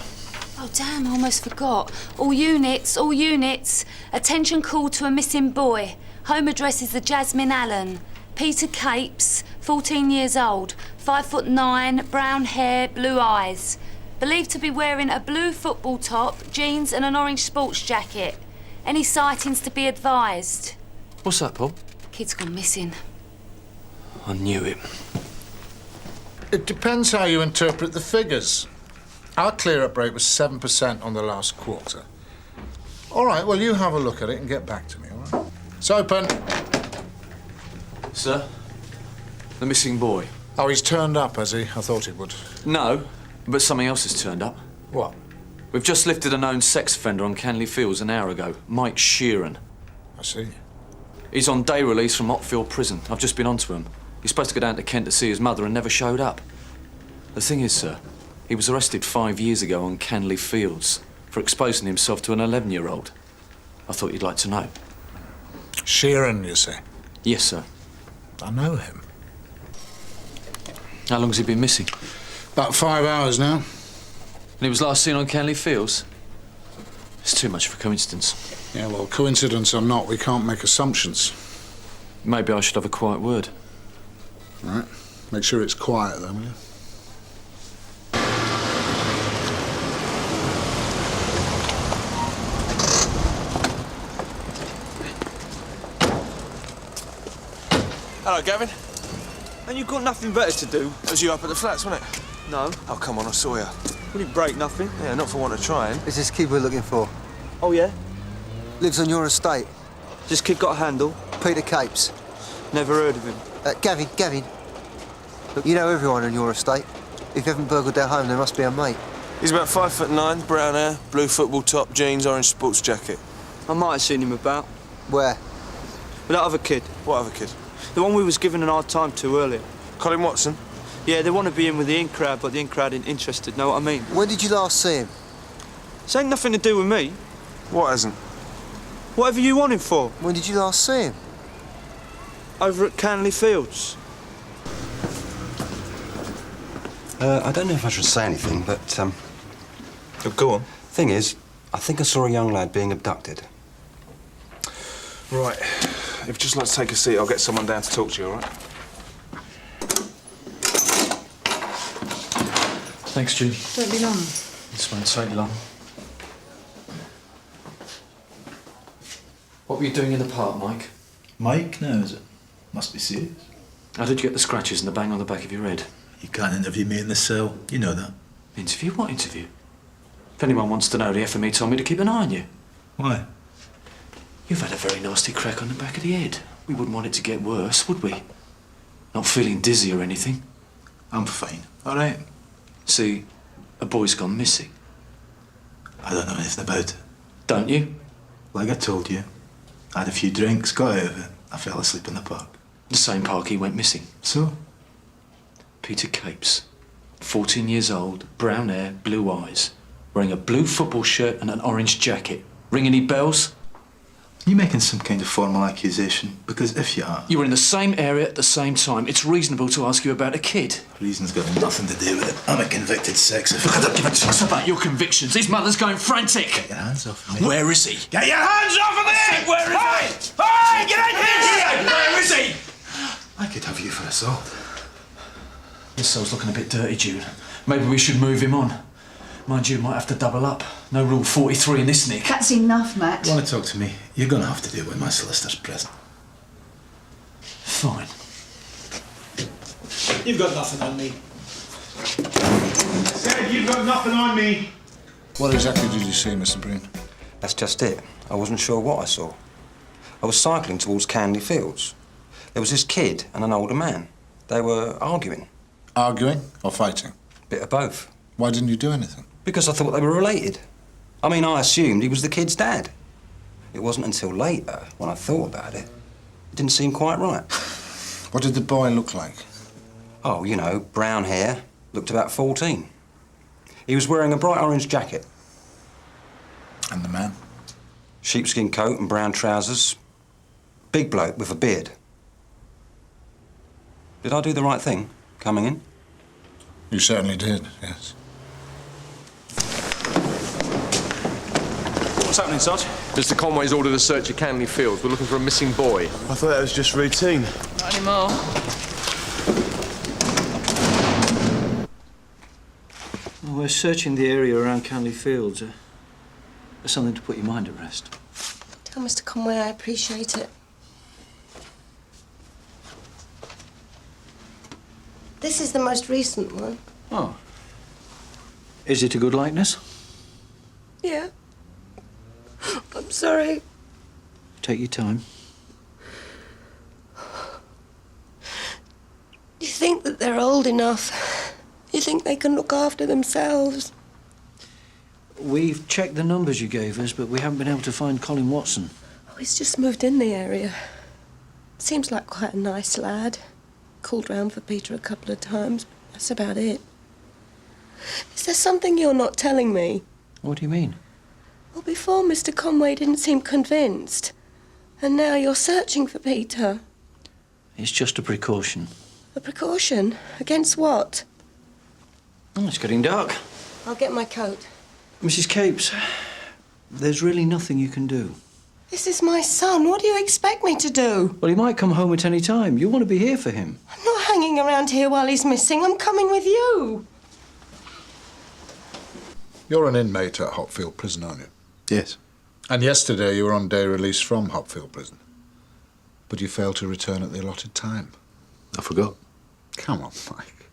[SPEAKER 25] Oh, damn, I almost forgot. All units, all units. Attention call to a missing boy. Home address is the Jasmine Allen. Peter Capes, 14 years old, 5'9", brown hair, blue eyes. Believed to be wearing a blue football top, jeans and an orange sports jacket. Any sightings to be advised.
[SPEAKER 22] What's that, Paul?
[SPEAKER 25] Kid's gone missing.
[SPEAKER 22] I knew it.
[SPEAKER 24] It depends how you interpret the figures. Our clear-up rate was 7% on the last quarter. All right, well, you have a look at it and get back to me, all right? It's open.
[SPEAKER 22] Sir? The missing boy.
[SPEAKER 24] Oh, he's turned up, has he? I thought he would.
[SPEAKER 22] No, but something else has turned up.
[SPEAKER 24] What?
[SPEAKER 22] We've just lifted a known sex offender on Canley Fields an hour ago, Mike Sheeran.
[SPEAKER 24] I see.
[SPEAKER 22] He's on day release from Hopfield Prison. I've just been onto him. He's supposed to go down to Kent to see his mother and never showed up. The thing is, sir, he was arrested 5 years ago on Canley Fields for exposing himself to an 11-year-old. I thought you'd like to know.
[SPEAKER 24] Sheeran, you say?
[SPEAKER 22] Yes, sir.
[SPEAKER 24] I know him.
[SPEAKER 22] How long's he been missing?
[SPEAKER 24] About 5 hours now.
[SPEAKER 22] And he was last seen on Canley Fields? It's too much of a coincidence.
[SPEAKER 24] Yeah, well, coincidence or not, we can't make assumptions.
[SPEAKER 22] Maybe I should have a quiet word.
[SPEAKER 24] Right. Make sure it's quiet, though, will you?
[SPEAKER 4] Hello, Gavin. And you've got nothing better to do? It was you up at the flats, wasn't it? No. Oh, come on, I saw you. We didn't break nothing. Yeah, not for want of trying.
[SPEAKER 13] Is this kid we're looking for?
[SPEAKER 4] Oh, yeah?
[SPEAKER 13] Lives on your estate.
[SPEAKER 4] This kid got a handle?
[SPEAKER 13] Peter Capes.
[SPEAKER 4] Never heard of him.
[SPEAKER 13] Gavin. Look, you know everyone on your estate. If you haven't burgled their home, there must be a mate.
[SPEAKER 4] He's about 5'9", brown hair, blue football top, jeans, orange sports jacket. I might have seen him about.
[SPEAKER 13] Where?
[SPEAKER 4] With that other kid. What other kid? The one we was giving an hard time to earlier. Colin Watson? Yeah, they want to be in with the in-crowd, but the in-crowd ain't interested, know what I mean?
[SPEAKER 13] When did you last see him?
[SPEAKER 4] This ain't nothing to do with me. What hasn't? Whatever you want him for.
[SPEAKER 13] When did you last see him?
[SPEAKER 4] Over at Canley Fields.
[SPEAKER 6] I don't know if I should say anything, but,
[SPEAKER 4] Go on.
[SPEAKER 6] Thing is, I think I saw a young lad being abducted.
[SPEAKER 9] Right. If you'd just like to take a seat, I'll get someone down to talk to you, all right?
[SPEAKER 22] Thanks, Jude.
[SPEAKER 17] Don't be long.
[SPEAKER 22] This won't take long. What were you doing in the park, Mike?
[SPEAKER 23] Mike? No, is it? Must be serious.
[SPEAKER 22] How did you get the scratches and the bang on the back of your head?
[SPEAKER 23] You can't interview me in the cell. You know that.
[SPEAKER 22] Interview? What interview? If anyone wants to know, the FME told me to keep an eye on you.
[SPEAKER 23] Why?
[SPEAKER 22] You've had a very nasty crack on the back of the head. We wouldn't want it to get worse, would we? Not feeling dizzy or anything?
[SPEAKER 23] I'm fine. All right.
[SPEAKER 22] See, a boy's gone missing.
[SPEAKER 23] I don't know anything about it.
[SPEAKER 22] Don't you?
[SPEAKER 23] Like I told you, I had a few drinks, got out of it. I fell asleep in the park.
[SPEAKER 22] The same park he went missing.
[SPEAKER 23] So?
[SPEAKER 22] Peter Capes. 14 years old, brown hair, blue eyes. Wearing a blue football shirt and an orange jacket. Ring any bells?
[SPEAKER 23] You making some kind of formal accusation? Because if you are...
[SPEAKER 22] You were in the same area at the same time. It's reasonable to ask you about a kid.
[SPEAKER 23] Reason's got nothing to do with it. I'm a convicted sex offender.
[SPEAKER 22] I don't give a toss about your convictions. His mother's going frantic.
[SPEAKER 23] Get your hands off me.
[SPEAKER 22] Where is he?
[SPEAKER 23] Get your hands off of me!
[SPEAKER 22] Where is he?
[SPEAKER 23] Hey! Get in here!
[SPEAKER 22] Where is he?
[SPEAKER 23] I could have you for assault.
[SPEAKER 22] This cell's looking a bit dirty, June. Maybe we should move him on. Mind you, might have to double up. No rule 43 in this nick.
[SPEAKER 17] That's enough, Matt.
[SPEAKER 23] You want to talk to me? You're going to have to do it when my solicitor's present.
[SPEAKER 22] Fine.
[SPEAKER 23] You've got nothing on me. Said you've got nothing on me.
[SPEAKER 24] What exactly did you see, Mr. Breen?
[SPEAKER 6] That's just it. I wasn't sure what I saw. I was cycling towards Canley Fields. There was this kid and an older man. They were arguing.
[SPEAKER 24] Arguing or fighting?
[SPEAKER 6] Bit of both.
[SPEAKER 24] Why didn't you do anything?
[SPEAKER 6] Because I thought they were related. I mean, I assumed he was the kid's dad. It wasn't until later, when I thought about it, it didn't seem quite right.
[SPEAKER 24] What did the boy look like?
[SPEAKER 6] Oh, you know, brown hair, looked about 14. He was wearing a bright orange jacket.
[SPEAKER 24] And the man?
[SPEAKER 6] Sheepskin coat and brown trousers. Big bloke with a beard. Did I do the right thing, coming in?
[SPEAKER 24] You certainly did, yes.
[SPEAKER 1] What's happening, Sarge?
[SPEAKER 7] Mr. Conway's ordered a search of Canley Fields. We're looking for a missing boy.
[SPEAKER 1] I thought that was just routine.
[SPEAKER 21] Not anymore.
[SPEAKER 3] Well, we're searching the area around Canley Fields. There's something to put your mind at rest.
[SPEAKER 10] Tell Mr. Conway I appreciate it. This is the most recent one.
[SPEAKER 3] Oh. Is it a good likeness?
[SPEAKER 10] Yeah. I'm sorry.
[SPEAKER 3] Take your time.
[SPEAKER 10] You think that they're old enough? You think they can look after themselves?
[SPEAKER 3] We've checked the numbers you gave us, but we haven't been able to find Colin Watson.
[SPEAKER 10] Oh, he's just moved in the area. Seems like quite a nice lad. Called round for Peter a couple of times, but that's about it. Is there something you're not telling me?
[SPEAKER 3] What do you mean?
[SPEAKER 10] Well, before Mr. Conway didn't seem convinced. And now you're searching for Peter.
[SPEAKER 3] It's just a precaution.
[SPEAKER 10] A precaution? Against what?
[SPEAKER 3] Oh, it's getting dark.
[SPEAKER 10] I'll get my coat.
[SPEAKER 3] Mrs. Capes, there's really nothing you can do.
[SPEAKER 10] This is my son. What do you expect me to do?
[SPEAKER 2] Well, he might come home at any time. You want to be here for him.
[SPEAKER 10] I'm not hanging around here while he's missing. I'm coming with you.
[SPEAKER 24] You're an inmate at Hopfield Prison, aren't you?
[SPEAKER 23] Yes.
[SPEAKER 24] And yesterday you were on day release from Hopfield Prison. But you failed to return at the allotted time.
[SPEAKER 23] I forgot.
[SPEAKER 24] Come on, Mike.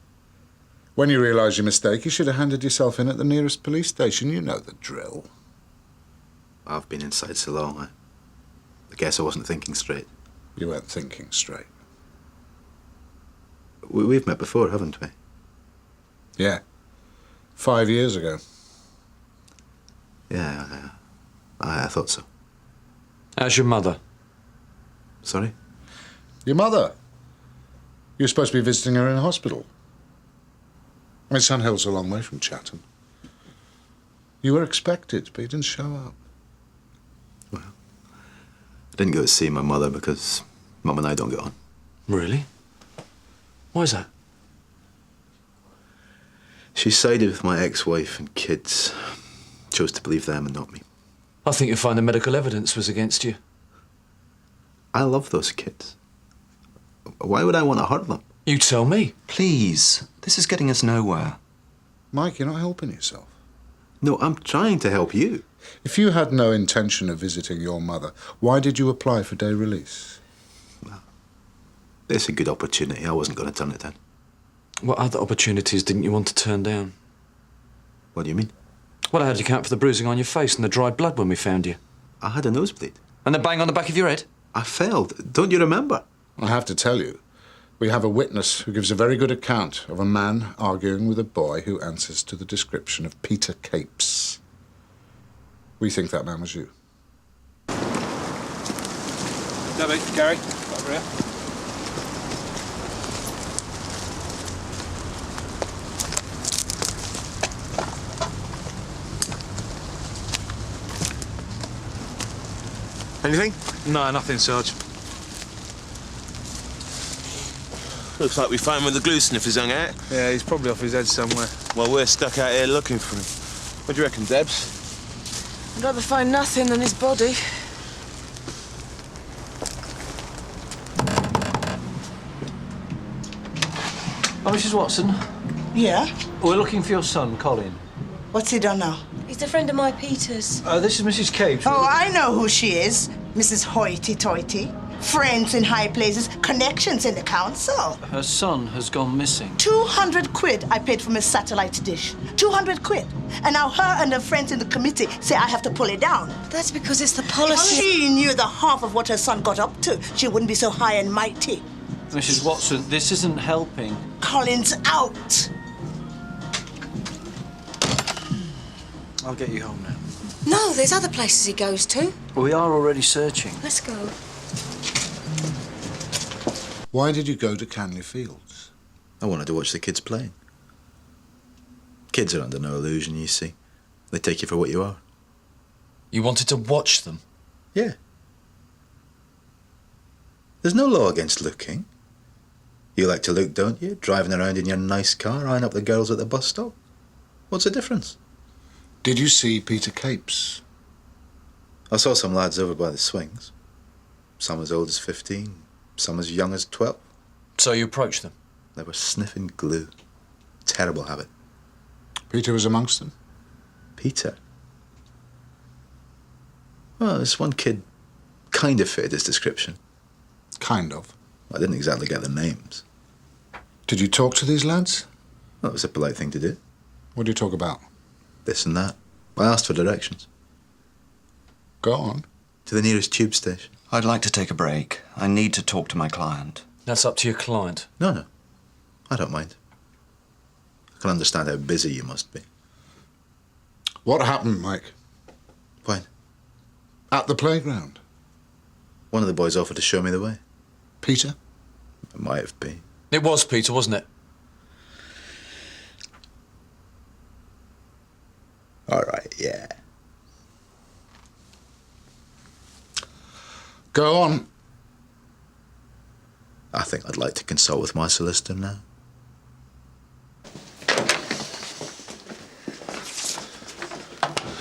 [SPEAKER 24] When you realised your mistake, you should have handed yourself in at the nearest police station. You know the drill.
[SPEAKER 23] I've been inside so long, I guess I wasn't thinking straight.
[SPEAKER 24] You weren't thinking straight.
[SPEAKER 23] We've met before, haven't we?
[SPEAKER 24] Yeah. 5 years ago.
[SPEAKER 23] Yeah, I thought so.
[SPEAKER 22] How's your mother?
[SPEAKER 23] Sorry?
[SPEAKER 24] Your mother. You're supposed to be visiting her in hospital. I mean, Sunhill's a long way from Chatham. You were expected, but you didn't show up.
[SPEAKER 23] Well, I didn't go to see my mother because Mum and I don't get on.
[SPEAKER 22] Really? Why is that?
[SPEAKER 23] She sided with my ex-wife and kids. Chose to believe them and not me.
[SPEAKER 22] I think you'll find the medical evidence was against you.
[SPEAKER 23] I love those kids. Why would I want to hurt them?
[SPEAKER 22] You tell me.
[SPEAKER 6] Please, this is getting us nowhere.
[SPEAKER 24] Mike, you're not helping yourself.
[SPEAKER 23] No, I'm trying to help you.
[SPEAKER 24] If you had no intention of visiting your mother, why did you apply for day release?
[SPEAKER 23] Well, it's a good opportunity. I wasn't going to turn it down.
[SPEAKER 22] What other opportunities didn't you want to turn down?
[SPEAKER 23] What do you mean?
[SPEAKER 22] Well, how did you account for the bruising on your face and the dried blood when we found you?
[SPEAKER 23] I had a nosebleed.
[SPEAKER 22] And the bang on the back of your head?
[SPEAKER 23] I fell. Don't you remember?
[SPEAKER 24] I have to tell you, we have a witness who gives a very good account of a man arguing with a boy who answers to the description of Peter Capes. We think that man was you.
[SPEAKER 1] Debbie, Gary, over here.
[SPEAKER 4] Anything?
[SPEAKER 1] No, nothing, Sarge.
[SPEAKER 4] Looks like we found him with the glue sniffers hung out.
[SPEAKER 1] Yeah, he's probably off his head somewhere.
[SPEAKER 4] Well, we're stuck out here looking for him. What do you reckon, Debs?
[SPEAKER 17] I'd rather find nothing than his body.
[SPEAKER 2] Oh, Mrs. Watson,
[SPEAKER 10] Yeah?
[SPEAKER 2] we're looking for your son, Colin.
[SPEAKER 10] What's he done now? He's a friend of my Peter's.
[SPEAKER 2] This is Mrs. Capes.
[SPEAKER 17] Oh, I know who she is. Mrs. Hoity-toity. Friends in high places, connections in the council.
[SPEAKER 2] Her son has gone missing.
[SPEAKER 17] 200 quid I paid for my satellite dish. 200 quid. And now her and her friends in the committee say I have to pull it down.
[SPEAKER 10] But that's because it's the policy.
[SPEAKER 17] If she knew the half of what her son got up to, she wouldn't be so high and mighty.
[SPEAKER 2] Mrs. Watson, this isn't helping.
[SPEAKER 17] Colin's out.
[SPEAKER 2] I'll get you home now.
[SPEAKER 10] No, there's other places he goes to.
[SPEAKER 2] We are already searching.
[SPEAKER 10] Let's go.
[SPEAKER 24] Why did you go to Canley Fields?
[SPEAKER 23] I wanted to watch the kids playing. Kids are under no illusion, you see. They take you for what you are.
[SPEAKER 22] You wanted to watch them?
[SPEAKER 23] Yeah. There's no law against looking. You like to look, don't you? Driving around in your nice car, eyeing up the girls at the bus stop. What's the difference?
[SPEAKER 24] Did you see Peter Capes?
[SPEAKER 23] I saw some lads over by the swings. Some as old as 15, some as young as 12.
[SPEAKER 22] So you approached them?
[SPEAKER 23] They were sniffing glue. Terrible habit.
[SPEAKER 24] Peter was amongst them?
[SPEAKER 23] Peter? Well, there's one kid kind of fitted his description.
[SPEAKER 24] Kind of?
[SPEAKER 23] I didn't exactly get the names.
[SPEAKER 24] Did you talk to these lads?
[SPEAKER 23] Well, it was a polite thing to do.
[SPEAKER 24] What did you talk about?
[SPEAKER 23] This and that. I asked for directions.
[SPEAKER 24] Go on.
[SPEAKER 23] To the nearest tube station.
[SPEAKER 6] I'd like to take a break. I need to talk to my client.
[SPEAKER 22] That's up to your client.
[SPEAKER 23] No. I don't mind. I can understand how busy you must be.
[SPEAKER 24] What happened, Mike?
[SPEAKER 23] When?
[SPEAKER 24] At the playground.
[SPEAKER 23] One of the boys offered to show me the way.
[SPEAKER 24] Peter?
[SPEAKER 23] It might have been.
[SPEAKER 22] It was Peter, wasn't it?
[SPEAKER 23] All right, yeah.
[SPEAKER 24] Go on.
[SPEAKER 23] I think I'd like to consult with my solicitor now.
[SPEAKER 22] Do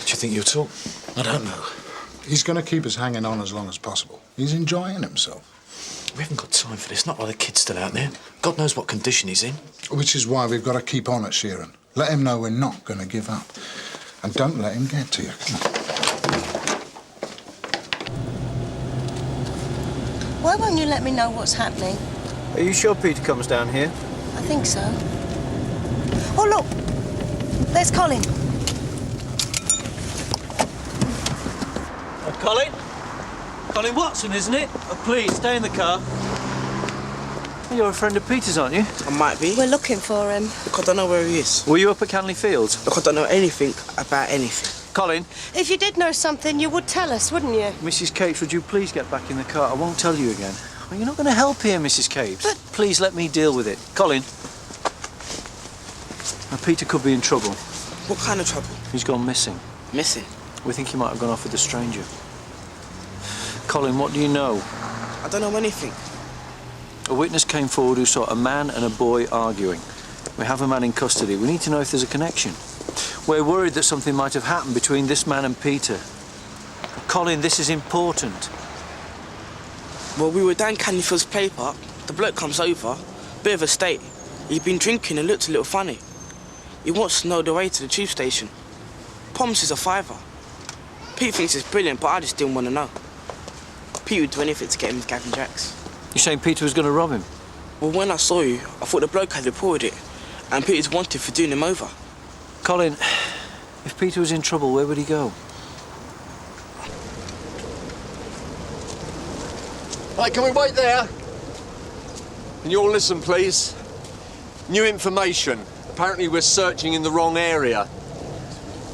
[SPEAKER 22] you think you'll talk?
[SPEAKER 24] I don't know. He's going to keep us hanging on as long as possible. He's enjoying himself.
[SPEAKER 2] We haven't got time for this, not while the kid's still out there. God knows what condition he's in.
[SPEAKER 24] Which is why we've got to keep on at Sheeran. Let him know we're not going to give up. And don't let him get to you. Come on.
[SPEAKER 10] Why won't you let me know what's happening?
[SPEAKER 2] Are you sure Peter comes down here?
[SPEAKER 10] I think so. Oh, look! There's Colin.
[SPEAKER 2] Colin? Colin Watson, isn't it? Oh, please, stay in the car. You're a friend of Peter's, aren't you?
[SPEAKER 11] I might be.
[SPEAKER 10] We're looking for him.
[SPEAKER 11] Look, I don't know where he is.
[SPEAKER 2] Were you up at Canley Fields?
[SPEAKER 11] Look, I don't know anything about anything.
[SPEAKER 2] Colin?
[SPEAKER 10] If you did know something, you would tell us, wouldn't you?
[SPEAKER 2] Mrs. Capes, would you please get back in the car? I won't tell you again. Well, you're not going to help here, Mrs. Capes. But please let me deal with it. Colin? Now, Peter could be in trouble.
[SPEAKER 11] What kind of trouble?
[SPEAKER 2] He's gone missing.
[SPEAKER 11] Missing?
[SPEAKER 2] We think he might have gone off with a stranger. Colin, what do you know?
[SPEAKER 11] I don't know anything.
[SPEAKER 2] A witness came forward who saw a man and a boy arguing. We have a man in custody. We need to know if there's a connection. We're worried that something might have happened between this man and Peter. Colin, this is important.
[SPEAKER 11] Well, we were down Candyfield's play park. The bloke comes over, bit of a state. He'd been drinking and looked a little funny. He wants to know the way to the tube station. Promises a £5. Pete thinks it's brilliant, but I just didn't want to know. Pete would do anything to get him with Gavin Jacks.
[SPEAKER 2] You're saying Peter was going to rob him?
[SPEAKER 11] Well, when I saw you, I thought the bloke had reported it, and Peter's wanted for doing him over.
[SPEAKER 2] Colin, if Peter was in trouble, where would he go?
[SPEAKER 7] Right, can we wait there? Can you all listen, please? New information. Apparently we're searching in the wrong area.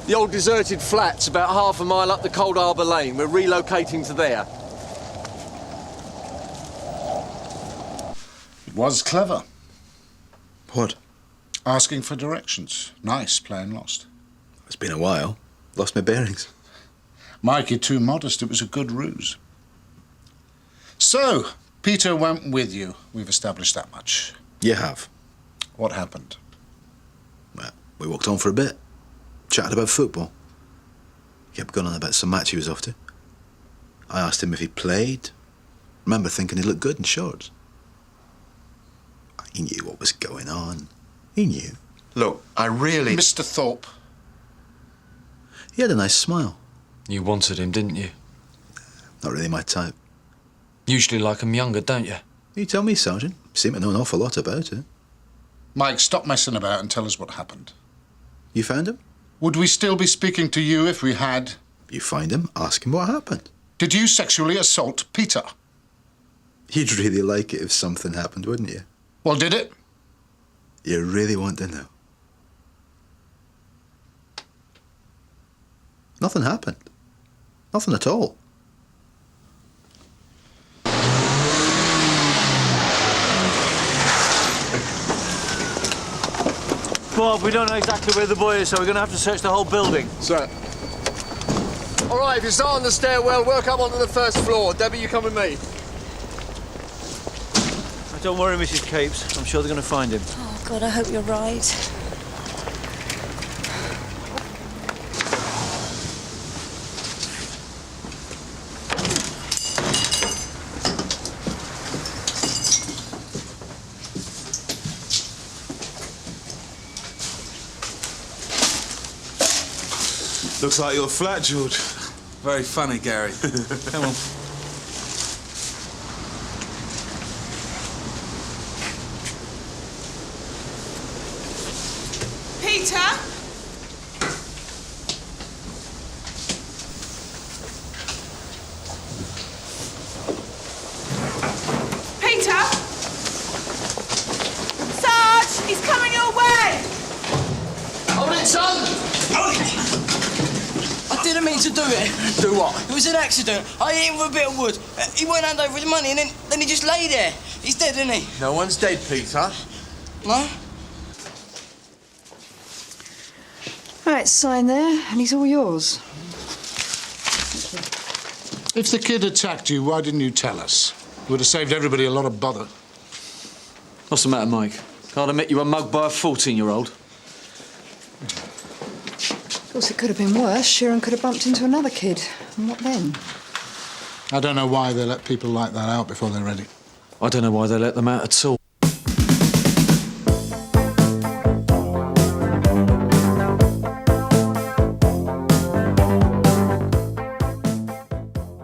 [SPEAKER 7] The old deserted flat's about half a mile up the Cold Harbour Lane. We're relocating to there.
[SPEAKER 24] It was clever.
[SPEAKER 23] What?
[SPEAKER 24] Asking for directions. Nice, playing lost.
[SPEAKER 23] It's been a while. Lost my bearings.
[SPEAKER 24] Mike, you're too modest. It was a good ruse. So, Peter went with you. We've established that much.
[SPEAKER 23] You have.
[SPEAKER 24] What happened?
[SPEAKER 23] Well, we walked on for a bit. Chatted about football. Kept going on about some match he was off to. I asked him if he played. Remember thinking he looked good in shorts. He knew what was going on. He knew.
[SPEAKER 24] Look, I really... Mr. Thorpe.
[SPEAKER 23] He had a nice smile.
[SPEAKER 22] You wanted him, didn't you?
[SPEAKER 23] Not really my type.
[SPEAKER 22] Usually like 'em younger, don't you?
[SPEAKER 23] You tell me, Sergeant. You seem to know an awful lot about it.
[SPEAKER 24] Mike, stop messing about and tell us what happened.
[SPEAKER 23] You found him?
[SPEAKER 24] Would we still be speaking to you if we had?
[SPEAKER 23] You find him, ask him what happened.
[SPEAKER 24] Did you sexually assault Peter?
[SPEAKER 23] You'd really like it if something happened, wouldn't you?
[SPEAKER 24] Well, did it?
[SPEAKER 23] You really want to know? Nothing happened. Nothing at all.
[SPEAKER 2] Bob, we don't know exactly where the boy is, so we're going to have to search the whole building.
[SPEAKER 7] Sir. All right, if you start on the stairwell, work up onto the first floor. Debbie, you come with me.
[SPEAKER 2] Don't worry, Mrs. Capes. I'm sure they're going to find him.
[SPEAKER 10] Oh, God, I hope you're right.
[SPEAKER 1] Looks like you're flat, George. Very funny, Gary. Come on.
[SPEAKER 12] Peter? Peter? Sarge, he's coming your way!
[SPEAKER 4] Hold it, son!
[SPEAKER 11] I didn't mean to do it.
[SPEAKER 4] Do what?
[SPEAKER 11] It was an accident. I hit him with a bit of wood. He won't hand over his money and then he just lay there. He's dead, isn't he?
[SPEAKER 4] No one's dead, Peter.
[SPEAKER 11] No?
[SPEAKER 14] Right, sign there, and he's all yours.
[SPEAKER 24] If the kid attacked you, why didn't you tell us? It would have saved everybody a lot of bother.
[SPEAKER 2] What's the matter, Mike? Can't admit you were mugged by a 14-year-old.
[SPEAKER 14] Of course, it could have been worse. Sheeran could have bumped into another kid. And what then?
[SPEAKER 24] I don't know why they let people like that out before they're ready.
[SPEAKER 22] I don't know why they let them out at all.